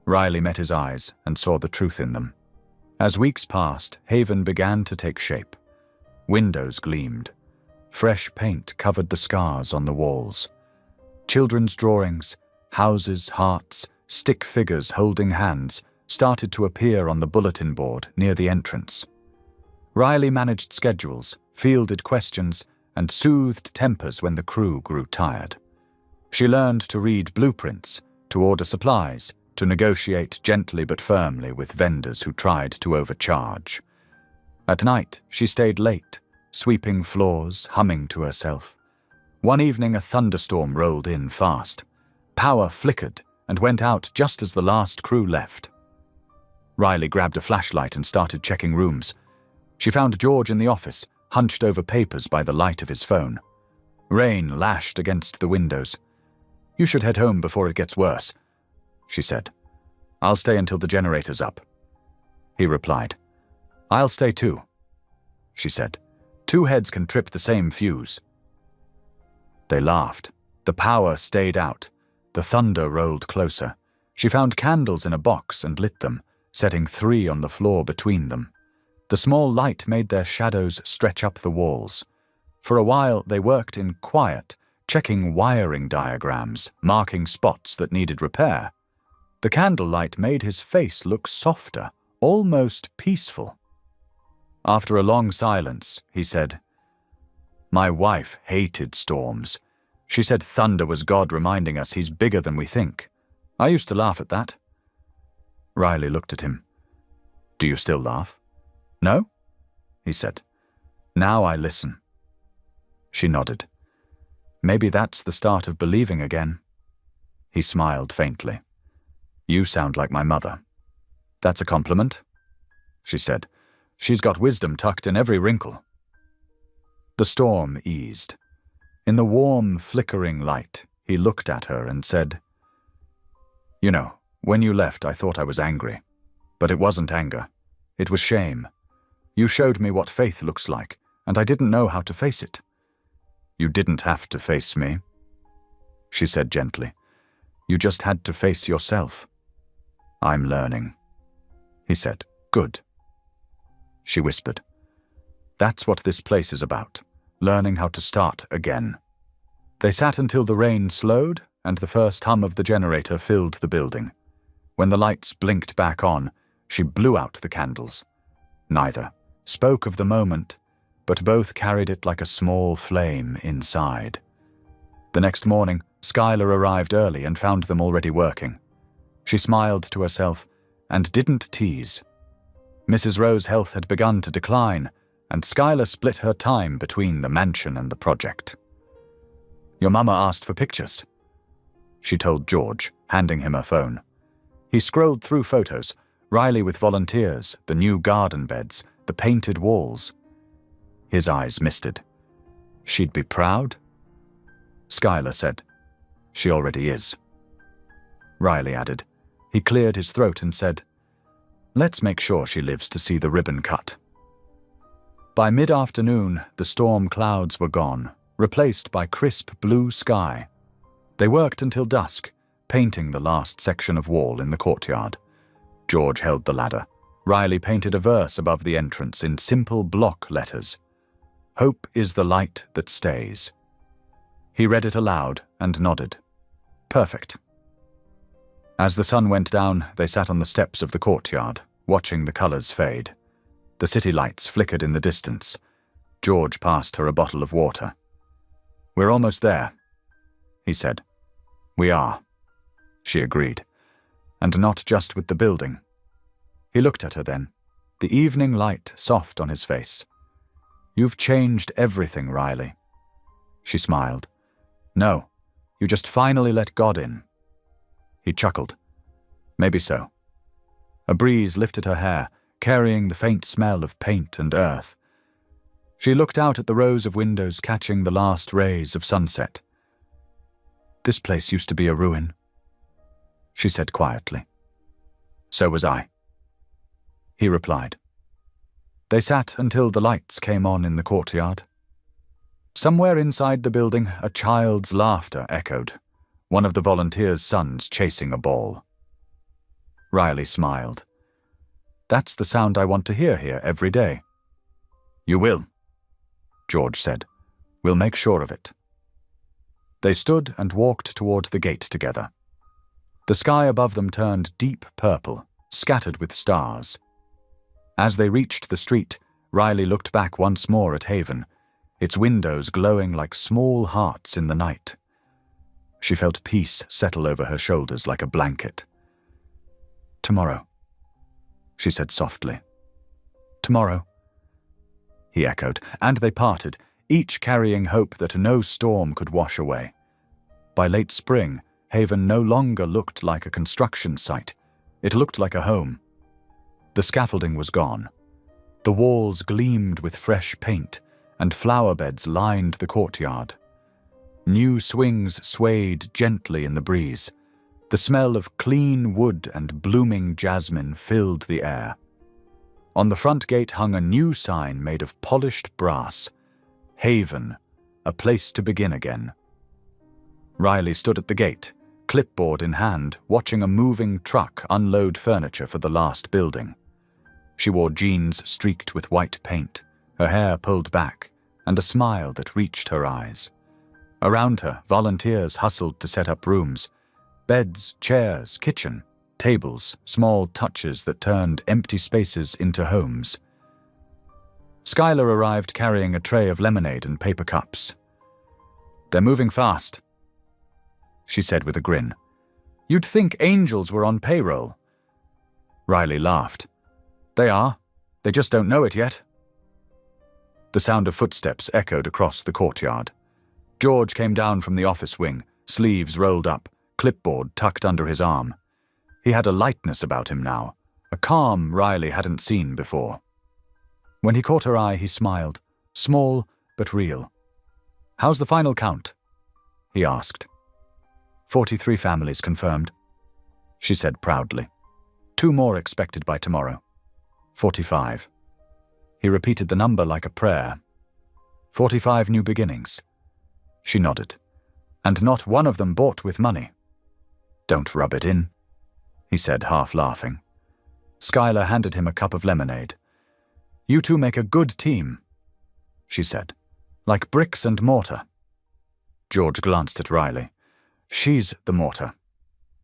Riley met his eyes and saw the truth in them. As weeks passed, Haven began to take shape. Windows gleamed. Fresh paint covered the scars on the walls. Children's drawings, houses, hearts, stick figures holding hands started to appear on the bulletin board near the entrance. Riley managed schedules, fielded questions, and soothed tempers when the crew grew tired. She learned to read blueprints, to order supplies, to negotiate gently but firmly with vendors who tried to overcharge. At night, she stayed late, sweeping floors, humming to herself. One evening, a thunderstorm rolled in fast. Power flickered and went out just as the last crew left. Riley grabbed a flashlight and started checking rooms. She found George in the office, hunched over papers by the light of his phone. Rain lashed against the windows. "You should head home before it gets worse," she said. "I'll stay until the generator's up." He replied. "I'll stay too," she said. "2 heads can trip the same fuse." They laughed. The power stayed out. The thunder rolled closer. She found candles in a box and lit them, setting 3 on the floor between them. The small light made their shadows stretch up the walls. For a while they worked in quiet, checking wiring diagrams, marking spots that needed repair. The candlelight made his face look softer, almost peaceful. After a long silence, he said, "My wife hated storms. She said thunder was God reminding us he's bigger than we think. I used to laugh at that." Riley looked at him. "Do you still laugh?" "No?" he said. "Now I listen." She nodded. "Maybe that's the start of believing again." He smiled faintly. "You sound like my mother." "That's a compliment," she said. "She's got wisdom tucked in every wrinkle." The storm eased. In the warm, flickering light, he looked at her and said, "You know, when you left, I thought I was angry. But it wasn't anger. It was shame. You showed me what faith looks like, and I didn't know how to face it." "You didn't have to face me," she said gently. "You just had to face yourself." "I'm learning," he said. "Good." She whispered, "That's what this place is about, learning how to start again." They sat until the rain slowed and the first hum of the generator filled the building. When the lights blinked back on, she blew out the candles. Neither spoke of the moment, but both carried it like a small flame inside. The next morning, Skylar arrived early and found them already working. She smiled to herself and didn't tease. Mrs. Rowe's health had begun to decline, and Skylar split her time between the mansion and the project. Your mama asked for pictures," she told George, handing him her phone. He scrolled through photos, Riley with volunteers, the new garden beds, the painted walls. His eyes misted. She'd be proud? Skylar said, "She already is." Riley added. He cleared his throat and said, "Let's make sure she lives to see the ribbon cut." By mid-afternoon, the storm clouds were gone, replaced by crisp blue sky. They worked until dusk, painting the last section of wall in the courtyard. George held the ladder. Riley painted a verse above the entrance in simple block letters. "Hope is the light that stays." He read it aloud and nodded. Perfect. As the sun went down, they sat on the steps of the courtyard, watching the colors fade. The city lights flickered in the distance. George passed her a bottle of water. "We're almost there," he said. "We are," she agreed. "And not just with the building." He looked at her then, the evening light soft on his face. "You've changed everything, Riley." She smiled. "No, you just finally let God in." He chuckled. "Maybe so." A breeze lifted her hair, carrying the faint smell of paint and earth. She looked out at the rows of windows catching the last rays of sunset. "This place used to be a ruin," she said quietly. "So was I," he replied. They sat until the lights came on in the courtyard. Somewhere inside the building, a child's laughter echoed, one of the volunteers' sons chasing a ball. Riley smiled. "That's the sound I want to hear here every day." "You will," George said. "We'll make sure of it." They stood and walked toward the gate together. The sky above them turned deep purple, scattered with stars. As they reached the street, Riley looked back once more at Haven, its windows glowing like small hearts in the night. She felt peace settle over her shoulders like a blanket. "Tomorrow," she said softly. "Tomorrow," he echoed, and they parted, each carrying hope that no storm could wash away. By late spring, Haven no longer looked like a construction site. It looked like a home. The scaffolding was gone. The walls gleamed with fresh paint, and flower beds lined the courtyard. New swings swayed gently in the breeze. The smell of clean wood and blooming jasmine filled the air. On the front gate hung a new sign made of polished brass. Haven, a place to begin again. Riley stood at the gate, clipboard in hand, watching a moving truck unload furniture for the last building. She wore jeans streaked with white paint, her hair pulled back, and a smile that reached her eyes. Around her, volunteers hustled to set up rooms. Beds, chairs, kitchen, tables, small touches that turned empty spaces into homes. Skylar arrived carrying a tray of lemonade and paper cups. "They're moving fast," she said with a grin. "You'd think angels were on payroll." Riley laughed. "They are. They just don't know it yet." The sound of footsteps echoed across the courtyard. George came down from the office wing, sleeves rolled up, clipboard tucked under his arm. He had a lightness about him now, a calm Riley hadn't seen before. When he caught her eye, he smiled, small but real. "How's the final count?" he asked. 43 families confirmed," she said proudly. 2 more expected by tomorrow. 45. He repeated the number like a prayer. 45 new beginnings. She nodded. "And not one of them bought with money." "Don't rub it in," he said, half laughing. Skylar handed him a cup of lemonade. "You two make a good team," she said. "Like bricks and mortar." George glanced at Riley. "She's the mortar,"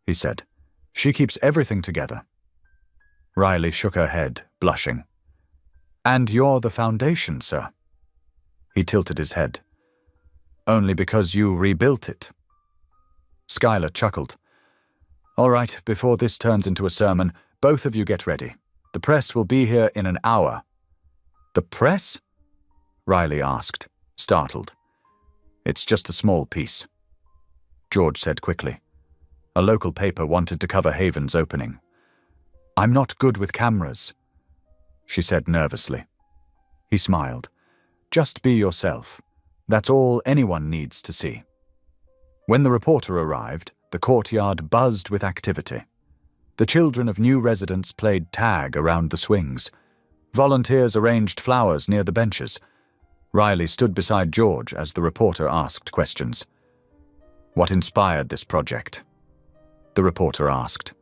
he said. "She keeps everything together." Riley shook her head, blushing. "And you're the foundation, sir." He tilted his head. "Only because you rebuilt it." Skylar chuckled. "All right, before this turns into a sermon, both of you get ready. The press will be here in an hour." "The press?" Riley asked, startled. It's just a small piece, George said quickly. A local paper wanted to cover Haven's opening. I'm not good with cameras, she said nervously. He smiled. Just be yourself. That's all anyone needs to see. When the reporter arrived, the courtyard buzzed with activity. The children of new residents played tag around the swings. Volunteers arranged flowers near the benches. Riley stood beside George as the reporter asked questions. What inspired this project? The reporter asked.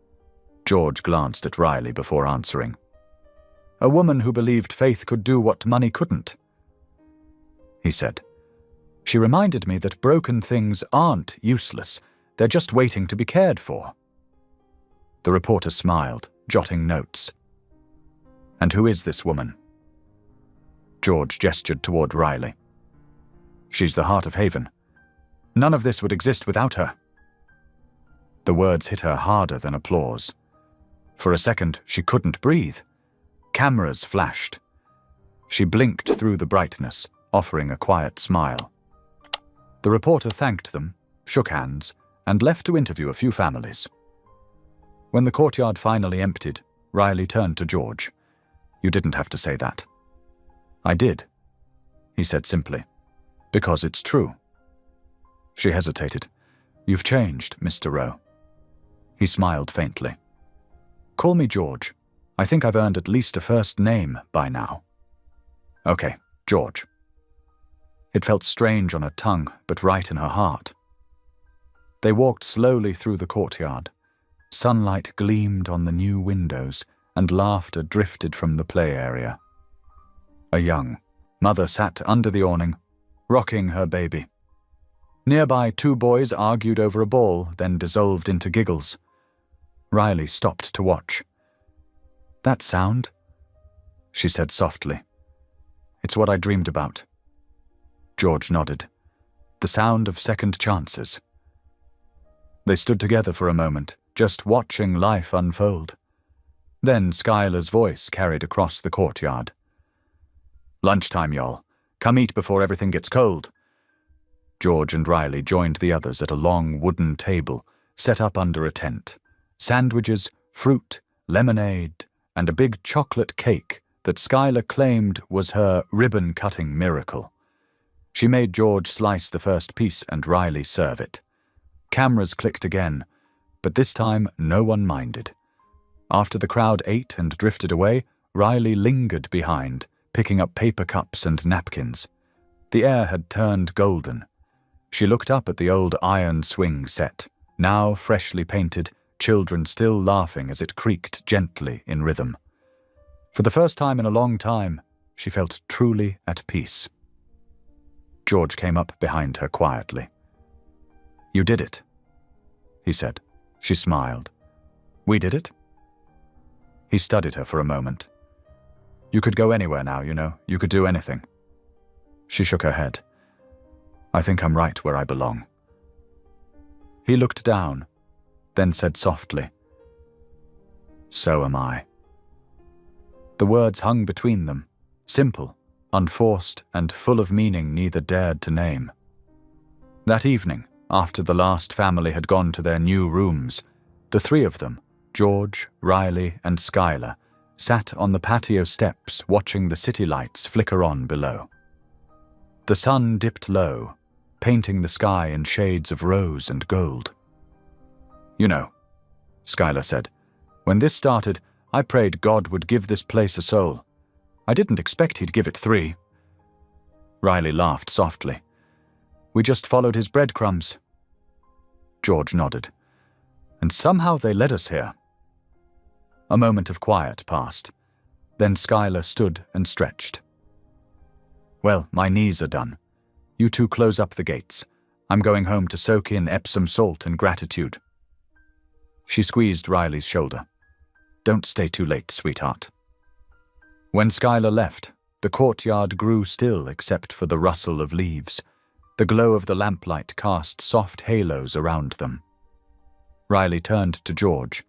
George glanced at Riley before answering. A woman who believed faith could do what money couldn't, he said. She reminded me that broken things aren't useless, they're just waiting to be cared for. The reporter smiled, jotting notes. And who is this woman? George gestured toward Riley. She's the heart of Haven. None of this would exist without her. The words hit her harder than applause. For a second, she couldn't breathe. Cameras flashed. She blinked through the brightness, offering a quiet smile. The reporter thanked them, shook hands, and left to interview a few families. When the courtyard finally emptied, Riley turned to George. You didn't have to say that. I did, he said simply. Because it's true. She hesitated. You've changed, Mr. Rowe. He smiled faintly. Call me George. I think I've earned at least a first name by now. Okay, George. It felt strange on her tongue, but right in her heart. They walked slowly through the courtyard. Sunlight gleamed on the new windows, and laughter drifted from the play area. A young mother sat under the awning, rocking her baby. Nearby, two boys argued over a ball, then dissolved into giggles. Riley stopped to watch. That sound, she said softly. It's what I dreamed about. George nodded. The sound of second chances. They stood together for a moment, just watching life unfold. Then Skylar's voice carried across the courtyard. Lunchtime, y'all. Come eat before everything gets cold. George and Riley joined the others at a long wooden table set up under a tent. Sandwiches, fruit, lemonade, and a big chocolate cake that Skylar claimed was her ribbon-cutting miracle. She made George slice the first piece and Riley serve it. Cameras clicked again, but this time no one minded. After the crowd ate and drifted away, Riley lingered behind, picking up paper cups and napkins. The air had turned golden. She looked up at the old iron swing set, now freshly painted, children still laughing as it creaked gently in rhythm. For the first time in a long time, she felt truly at peace. George came up behind her quietly. You did it, he said. She smiled. We did it? He studied her for a moment. You could go anywhere now, you know. You could do anything. She shook her head. I think I'm right where I belong. He looked down, then said softly, So am I. The words hung between them, simple, unforced, and full of meaning neither dared to name. That evening, after the last family had gone to their new rooms, the three of them, George, Riley, and Skylar, sat on the patio steps watching the city lights flicker on below. The sun dipped low, painting the sky in shades of rose and gold. You know, Skylar said, when this started, I prayed God would give this place a soul. I didn't expect he'd give it 3. Riley laughed softly. We just followed his breadcrumbs. George nodded. And somehow they led us here. A moment of quiet passed. Then Skylar stood and stretched. Well, my knees are done. You two close up the gates. I'm going home to soak in Epsom salt and gratitude. She squeezed Riley's shoulder. Don't stay too late, sweetheart. When Skylar left, the courtyard grew still except for the rustle of leaves. The glow of the lamplight cast soft halos around them. Riley turned to George.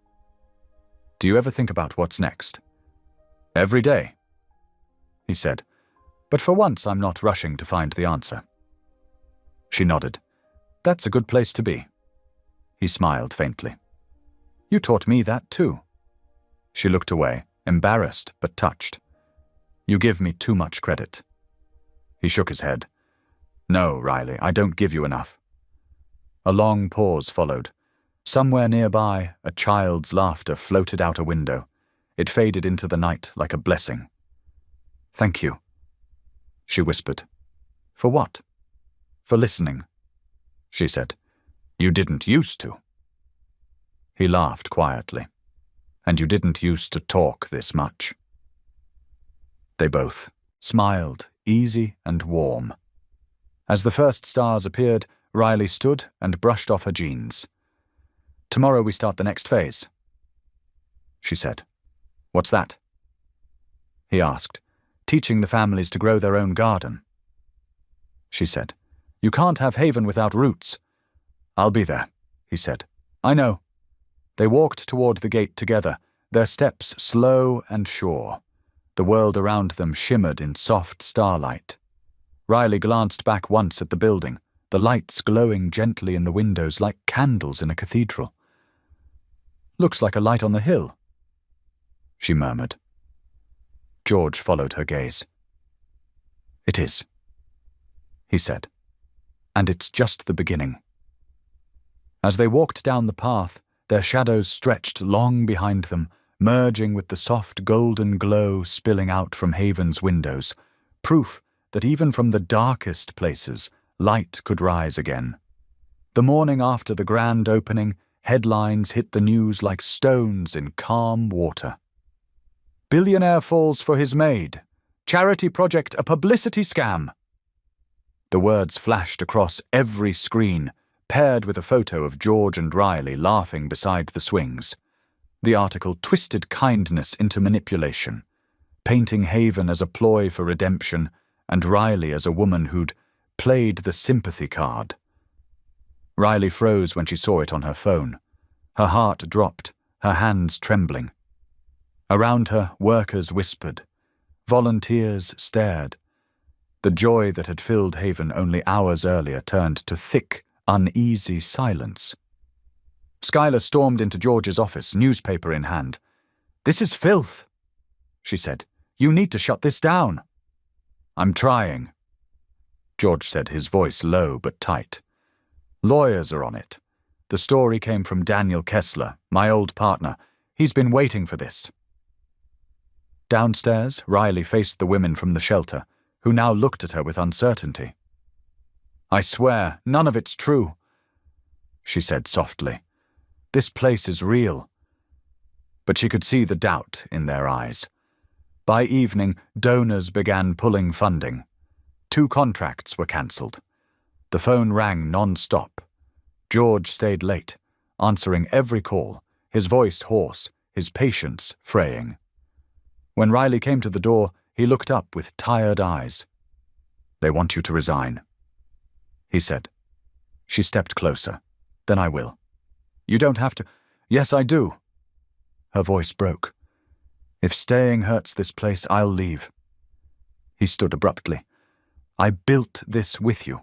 Do you ever think about what's next? Every day, he said, but for once I'm not rushing to find the answer. She nodded. That's a good place to be. He smiled faintly. You taught me that too. She looked away, embarrassed but touched. You give me too much credit. He shook his head. No, Riley, I don't give you enough. A long pause followed. Somewhere nearby, a child's laughter floated out a window. It faded into the night like a blessing. Thank you, she whispered. For what? For listening, she said. You didn't used to. He laughed quietly. And you didn't used to talk this much. They both smiled, easy and warm. As the first stars appeared, Riley stood and brushed off her jeans. Tomorrow we start the next phase, she said. What's that? He asked. Teaching the families to grow their own garden. She said. You can't have Haven without roots. I'll be there, he said. I know. They walked toward the gate together, their steps slow and sure. The world around them shimmered in soft starlight. Riley glanced back once at the building, the lights glowing gently in the windows like candles in a cathedral. Looks like a light on the hill, she murmured. George followed her gaze. It is, he said. And it's just the beginning. As they walked down the path, their shadows stretched long behind them, merging with the soft golden glow spilling out from Haven's windows, proof that even from the darkest places, light could rise again. The morning after the grand opening, headlines hit the news like stones in calm water. Billionaire falls for his maid. Charity project a publicity scam. The words flashed across every screen, paired with a photo of George and Riley laughing beside the swings. The article twisted kindness into manipulation, painting Haven as a ploy for redemption and Riley as a woman who'd played the sympathy card. Riley froze when she saw it on her phone. Her heart dropped, her hands trembling. Around her, workers whispered. Volunteers stared. The joy that had filled Haven only hours earlier turned to thick, uneasy silence. Skylar stormed into George's office, newspaper in hand. This is filth, she said. You need to shut this down. I'm trying, George said, his voice low but tight. Lawyers are on it. The story came from Daniel Kessler, my old partner. He's been waiting for this. Downstairs, Riley faced the women from the shelter, who now looked at her with uncertainty. I swear, none of it's true, she said softly. This place is real. But she could see the doubt in their eyes. By evening, donors began pulling funding. 2 contracts were cancelled. The phone rang non-stop. George stayed late, answering every call, his voice hoarse, his patience fraying. When Riley came to the door, he looked up with tired eyes. They want you to resign, he said. She stepped closer. Then I will. You don't have to. Yes, I do. Her voice broke. If staying hurts this place, I'll leave. He stood abruptly. I built this with you.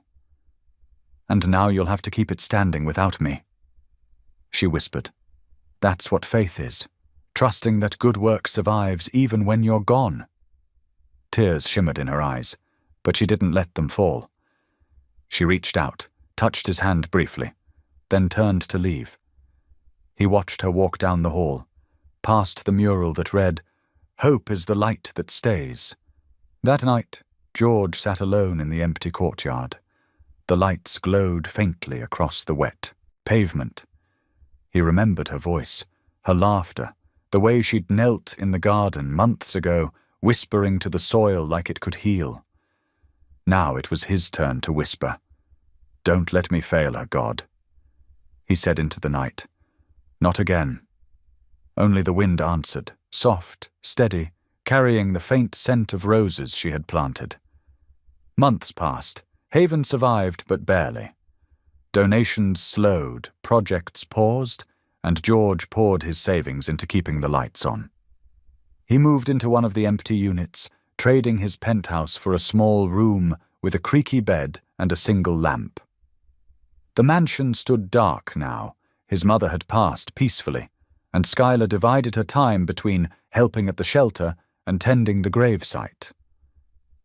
And now you'll have to keep it standing without me. She whispered. That's what faith is. Trusting that good work survives even when you're gone. Tears shimmered in her eyes, but she didn't let them fall. She reached out, touched his hand briefly, then turned to leave. He watched her walk down the hall, past the mural that read, Hope is the light that stays. That night, George sat alone in the empty courtyard. The lights glowed faintly across the wet pavement. He remembered her voice, her laughter, the way she'd knelt in the garden months ago, whispering to the soil like it could heal. Now it was his turn to whisper. Don't let me fail her, God, he said into the night. Not again. Only the wind answered, soft, steady, carrying the faint scent of roses she had planted. Months passed. Haven survived, but barely. Donations slowed, projects paused, and George poured his savings into keeping the lights on. He moved into one of the empty units, trading his penthouse for a small room with a creaky bed and a single lamp. The mansion stood dark now. His mother had passed peacefully, and Skylar divided her time between helping at the shelter and tending the gravesite.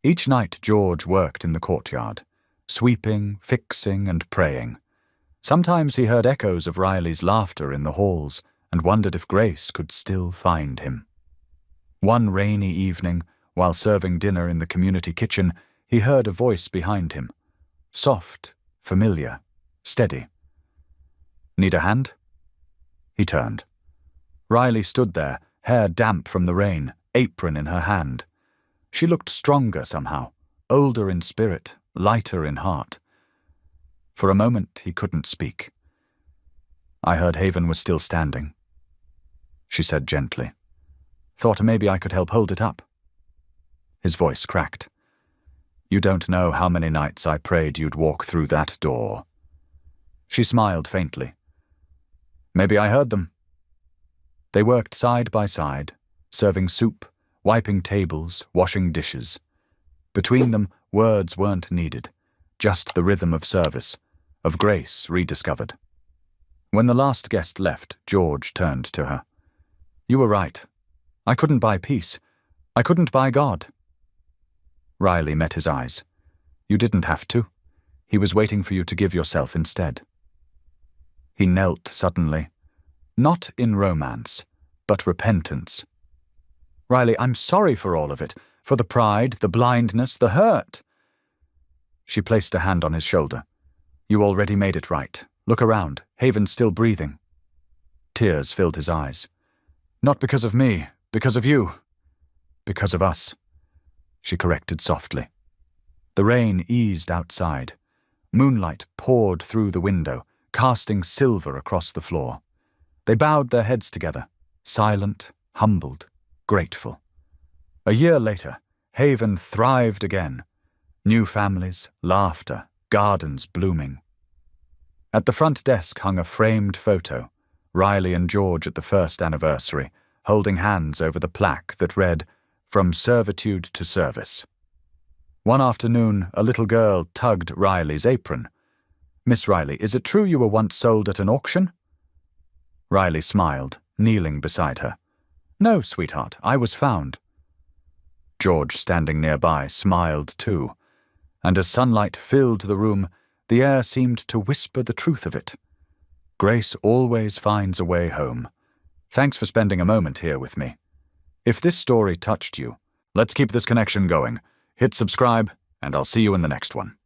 Each night George worked in the courtyard, sweeping, fixing, and praying. Sometimes he heard echoes of Riley's laughter in the halls and wondered if Grace could still find him. One rainy evening, while serving dinner in the community kitchen, he heard a voice behind him. Soft, familiar, steady. "Need a hand?" He turned. Riley stood there, hair damp from the rain, apron in her hand. She looked stronger somehow, older in spirit, lighter in heart. For a moment he couldn't speak. "I heard Haven was still standing," she said gently. "Thought maybe I could help hold it up." His voice cracked. "You don't know how many nights I prayed you'd walk through that door." She smiled faintly. "Maybe I heard them." They worked side by side, serving soup, wiping tables, washing dishes. Between them, words weren't needed, just the rhythm of service, of grace rediscovered. When the last guest left, George turned to her. "You were right. I couldn't buy peace. I couldn't buy God." Riley met his eyes. "You didn't have to. He was waiting for you to give yourself instead." He knelt suddenly. Not in romance, but repentance. "Riley, I'm sorry for all of it, for the pride, the blindness, the hurt." She placed a hand on his shoulder. "You already made it right. Look around. Haven's still breathing." Tears filled his eyes. "Not because of me, because of you. Because of us," she corrected softly. The rain eased outside. Moonlight poured through the window, casting silver across the floor. They bowed their heads together, silent, humbled, grateful. A year later, Haven thrived again. New families, laughter, gardens blooming. At the front desk hung a framed photo, Riley and George at the first anniversary, holding hands over the plaque that read, "From Servitude to Service." One afternoon, a little girl tugged Riley's apron. "Miss Riley, is it true you were once sold at an auction?" Riley smiled, kneeling beside her. "No, sweetheart, I was found." George, standing nearby, smiled too, and as sunlight filled the room, the air seemed to whisper the truth of it. Grace always finds a way home. Thanks for spending a moment here with me. If this story touched you, let's keep this connection going. Hit subscribe, and I'll see you in the next one.